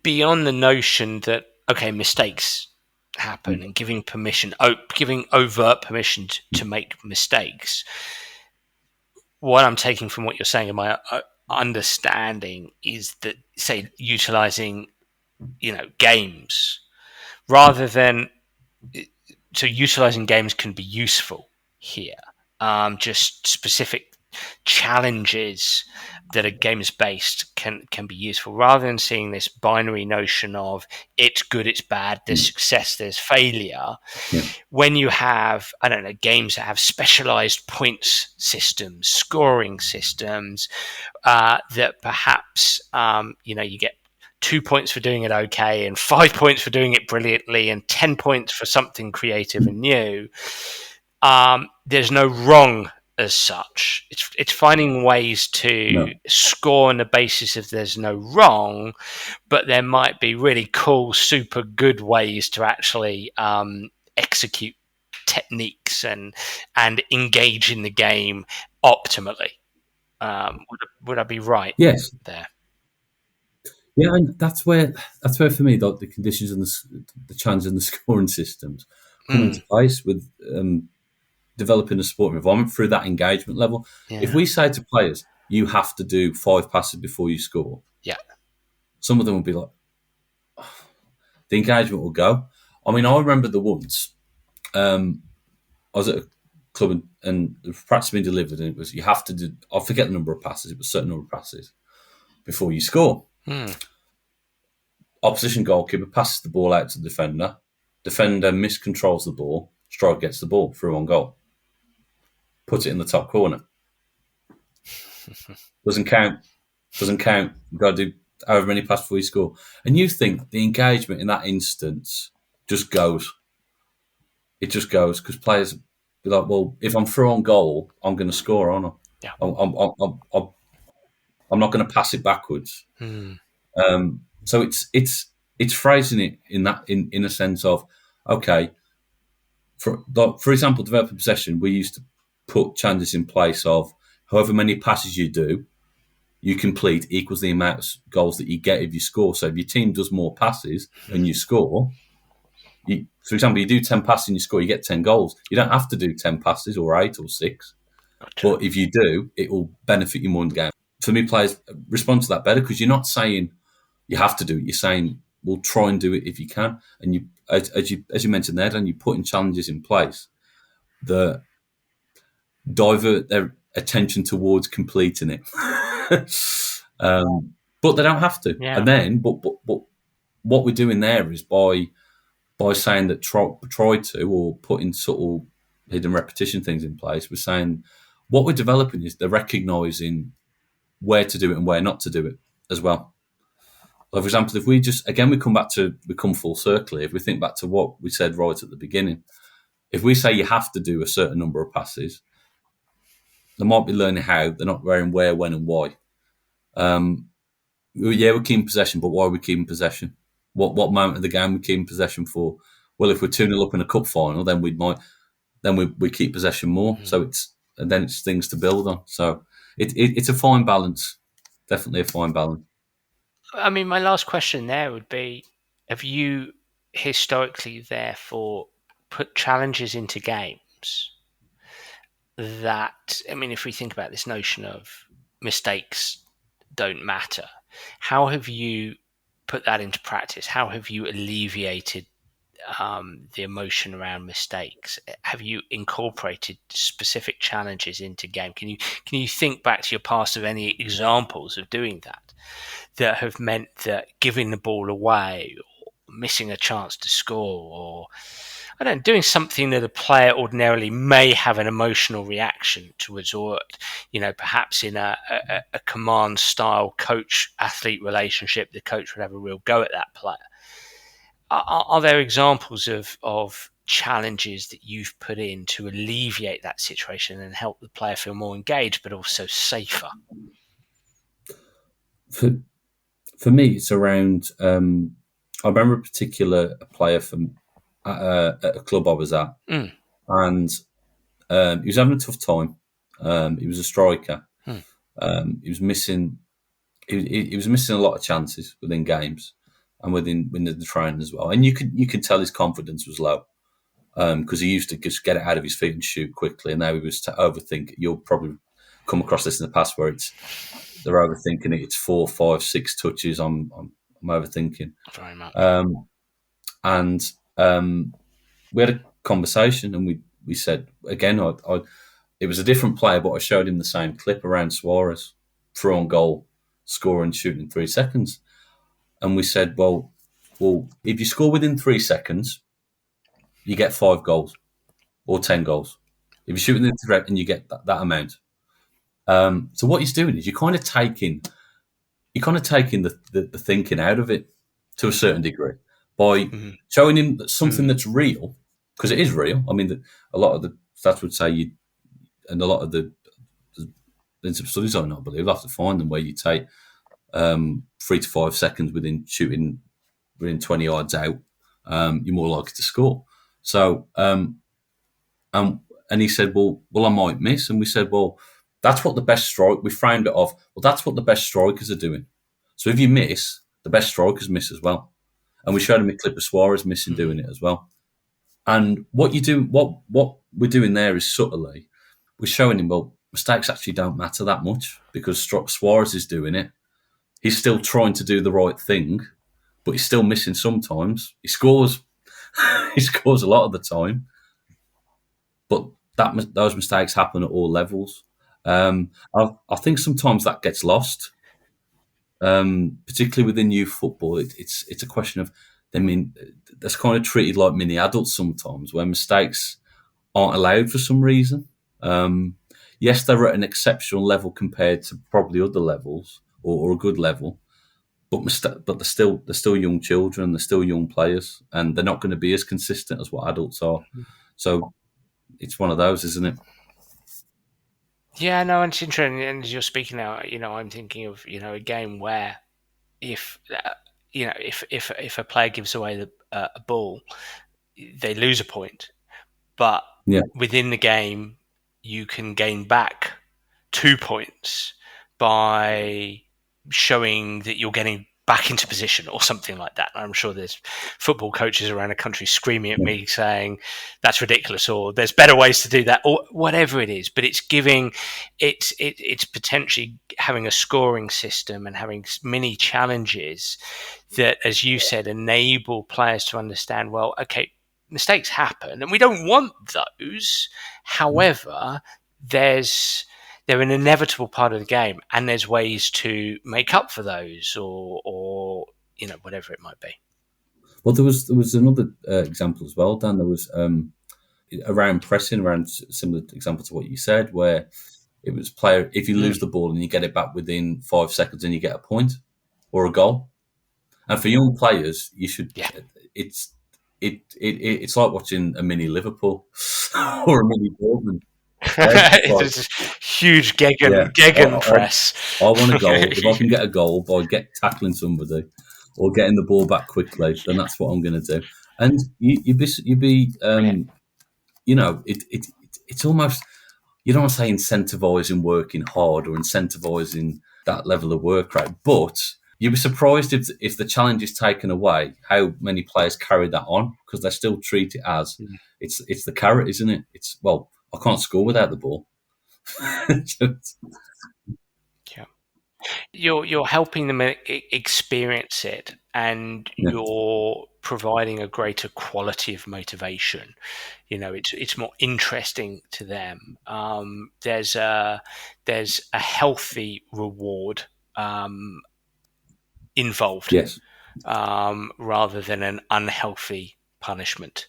Speaker 1: beyond the notion that, okay, mistakes happen, and giving overt permission to make mistakes, what I'm taking from what you're saying and my understanding is that, say, utilizing, games rather than, so utilizing games can be useful here. Just specific challenges that are games based can be useful, rather than seeing this binary notion of it's good, it's bad, there's success, there's failure. When you have, games that have specialized points systems, scoring systems, that perhaps you get 2 points for doing it okay, and 5 points for doing it brilliantly, and 10 points for something creative and new. There's no wrong as such. It's finding ways to
Speaker 2: No.
Speaker 1: score on the basis of there's no wrong, but there might be really cool, super good ways to actually execute techniques and engage in the game optimally. Would I be right
Speaker 2: Yes.
Speaker 1: there?
Speaker 2: Yeah, and that's where for me the conditions and the challenge and the scoring systems come
Speaker 1: Mm,
Speaker 2: into place with developing a sporting environment through that engagement level. If
Speaker 1: yeah,
Speaker 2: we say to players, you have to do 5 passes before you score,
Speaker 1: yeah.
Speaker 2: some of them will be like, the engagement will go. I mean, I remember the once I was at a club and the practice being delivered, and it was you have to do. I forget the number of passes. It was a certain number of passes before you score.
Speaker 1: Mm,
Speaker 2: Opposition goalkeeper passes the ball out to the defender. Defender miscontrols the ball. Striker gets the ball through on goal. Puts it in the top corner. Doesn't count. Doesn't count. You've got to do however many passes before you score. And you think the engagement in that instance just goes. It just goes because players be like, well, if I'm through on goal, I'm going to score, aren't I?
Speaker 1: yeah.
Speaker 2: I'm not going to pass it backwards.
Speaker 1: Mm,
Speaker 2: So it's phrasing it in a sense of okay. For example, developing possession, we used to put challenges in place of however many passes you do, you complete equals the amount of goals that you get if you score. So if your team does more passes and you score, for example, you do 10 passes and you score, you get 10 goals. You don't have to do 10 passes or 8 or 6.
Speaker 1: gotcha.
Speaker 2: But if you do, it will benefit you more in the game. For me, players respond to that better because you're not saying you have to do it. You're saying, we'll try and do it if you can. And you, as you mentioned there, Dan, you're putting challenges in place that divert their attention towards completing it. But they don't have to.
Speaker 1: Yeah.
Speaker 2: And then, but what we're doing there is by saying that try to or putting subtle hidden repetition things in place, we're saying what we're developing is they're recognising where to do it and where not to do it as well. So for example, if we just, again, we come full circle. If we think back to what we said right at the beginning, if we say you have to do a certain number of passes, they might be learning how, they're not learning where, when and why. Yeah, we're keeping possession, but why are we keeping possession? What moment of the game we're keeping possession for? Well, if we're 2-0 up in a cup final, then we keep possession more. So it's things to build on. So it's a fine balance, definitely a fine balance.
Speaker 1: I mean, my last question there would be: have you historically, therefore, put challenges into games that? I mean, if we think about this notion of mistakes don't matter, how have you put that into practice? How have you alleviated the emotion around mistakes? Have you incorporated specific challenges into game? Can you think back to your past of any examples of doing that have meant that giving the ball away or missing a chance to score or I don't know, doing something that a player ordinarily may have an emotional reaction towards, or perhaps in a command style coach athlete relationship, the coach would have a real go at that player. Are there examples of challenges that you've put in to alleviate that situation and help the player feel more engaged, but also safer?
Speaker 2: For me, it's around. I remember a particular player from at a club I was at,
Speaker 1: Mm,
Speaker 2: and he was having a tough time. He was a striker.
Speaker 1: mm,
Speaker 2: He was missing. He was missing a lot of chances within games and within the training as well. And you could tell his confidence was low because he used to just get it out of his feet and shoot quickly. And now he was to overthink. You'll probably come across this in the past where they're overthinking it. It's 4, 5, 6 touches. I'm overthinking.
Speaker 1: very much.
Speaker 2: And we had a conversation, and we said again, it was a different player, but I showed him the same clip around Suarez, through on goal, scoring, shooting in 3 seconds, and we said, well, if you score within 3 seconds, you get 5 goals or 10 goals. If you shoot within 3 seconds, you get that amount. So what he's doing is you're kind of taking the thinking out of it to a certain degree by showing him that something that's real, because it is real. I mean, a lot of the stats would say and a lot of there's been some studies on it, I believe. I'll have to find them where you take 3 to 5 seconds within shooting within 20 yards out, you're more likely to score. So, and he said, well, I might miss. And we said, well, that's what the best strike, we framed it off. Well, that's what the best strikers are doing. So if you miss, the best strikers miss as well. And we showed him a clip of Suarez missing doing it as well. And what we're doing there is subtly, we're showing him, well, mistakes actually don't matter that much because Suarez is doing it. He's still trying to do the right thing, but he's still missing sometimes. He scores, he scores a lot of the time, but those mistakes happen at all levels. I think sometimes that gets lost, particularly within youth football. It's a question of, I mean, that's kind of treated like mini adults sometimes, where mistakes aren't allowed for some reason. Yes, they're at an exceptional level compared to probably other levels or a good level, but they're still young children, they're still young players, and they're not going to be as consistent as what adults are. So it's one of those, isn't it?
Speaker 1: Yeah, no, it's interesting. And as you're speaking now, I'm thinking of a game where if if a player gives away a ball, they lose a point, but
Speaker 2: Yeah.
Speaker 1: within the game, you can gain back 2 points by showing that you're getting back into position or something like that. I'm sure there's football coaches around the country screaming at me saying that's ridiculous, or there's better ways to do that, or whatever it is. But it's potentially having a scoring system and having mini challenges that, as you said, enable players to understand, well, okay, mistakes happen and we don't want those. However, they're an inevitable part of the game, and there's ways to make up for those, or whatever it might be.
Speaker 2: Well, there was another example as well, Dan. There was around pressing, around similar example to what you said, where it was player, if you lose the ball and you get it back within 5 seconds and you get a point or a goal. And for young players, you should.
Speaker 1: Yeah.
Speaker 2: It's like watching a mini Liverpool or a mini Dortmund.
Speaker 1: It's a huge Gegen press.
Speaker 2: I want a goal. If I can get a goal by tackling somebody or getting the ball back quickly, then that's what I'm going to do. And you'd be it's almost, you don't want to say incentivising working hard or incentivising that level of work rate, but you'd be surprised if the challenge is taken away, how many players carry that on, because they still treat it as it's the carrot, isn't it? It's, well, I can't score without the ball.
Speaker 1: Yeah, you're helping them experience it, and you're providing a greater quality of motivation. It's more interesting to them. There's a healthy reward involved,
Speaker 2: yes,
Speaker 1: rather than an unhealthy punishment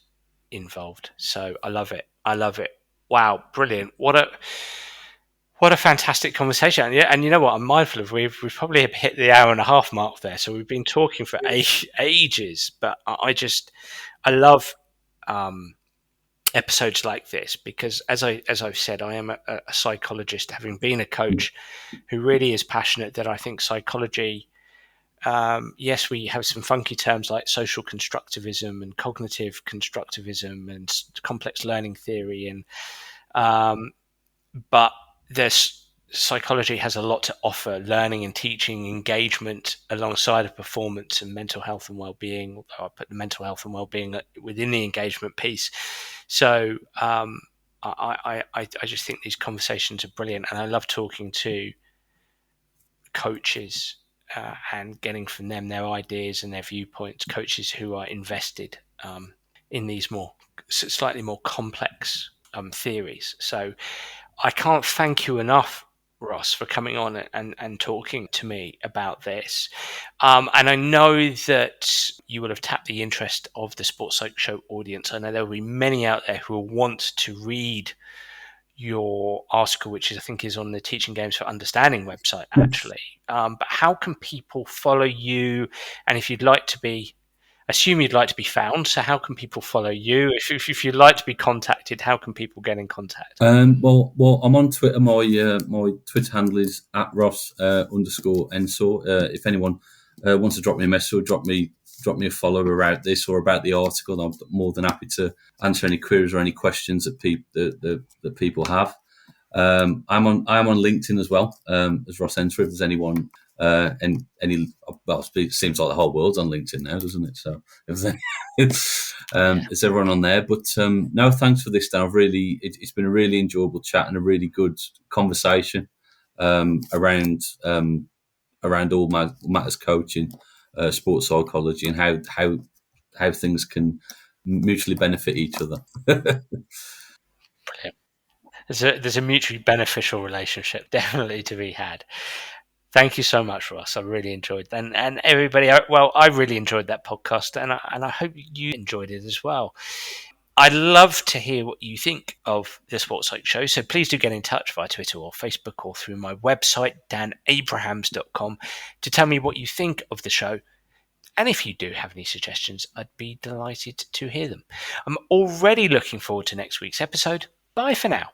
Speaker 1: involved. So I love it. Wow, brilliant! What a fantastic conversation. And you know what? I'm mindful of, we've probably hit the hour and a half mark there. So we've been talking for ages, but I love episodes like this, because as I've said, I am a psychologist, having been a coach who really is passionate that I think psychology, yes, we have some funky terms like social constructivism and cognitive constructivism and complex learning theory, and but psychology has a lot to offer: learning and teaching, engagement alongside of performance, and mental health and well-being. I put the mental health and well-being within the engagement piece. So I just think these conversations are brilliant, and I love talking to coaches and getting from them their ideas and their viewpoints. Coaches who are invested in these slightly more complex theories. So I can't thank you enough, Ross, for coming on and talking to me about this. And I know that you will have tapped the interest of the Sports Psych Show audience. I know there will be many out there who will want to read your article, which I think is on the Teaching Games for Understanding website, actually. But how can people follow you? And if you'd like to be assume you'd like to be found. So how can people follow you? If you'd like to be contacted, how can people get in contact?
Speaker 2: Well, I'm on Twitter. My Twitter handle is at Ross underscore Ensor. If anyone wants to drop me a message or drop me a follow about this or about the article, I'm more than happy to answer any queries or any questions that people have. I'm on LinkedIn as well as Ross Ensor. If there's anyone it seems like the whole world's on LinkedIn now, doesn't it? So if there's it's everyone on there. But no, thanks for this, Dan. It's been a really enjoyable chat and a really good conversation around all matters coaching, sports psychology, and how things can mutually benefit each other.
Speaker 1: Brilliant. There's a mutually beneficial relationship definitely to be had. Thank you so much, Ross. I really enjoyed that. And everybody, I really enjoyed that podcast, and I hope you enjoyed it as well. I'd love to hear what you think of the Sports Psych Show, so please do get in touch via Twitter or Facebook or through my website, danabrahams.com, to tell me what you think of the show. And if you do have any suggestions, I'd be delighted to hear them. I'm already looking forward to next week's episode. Bye for now.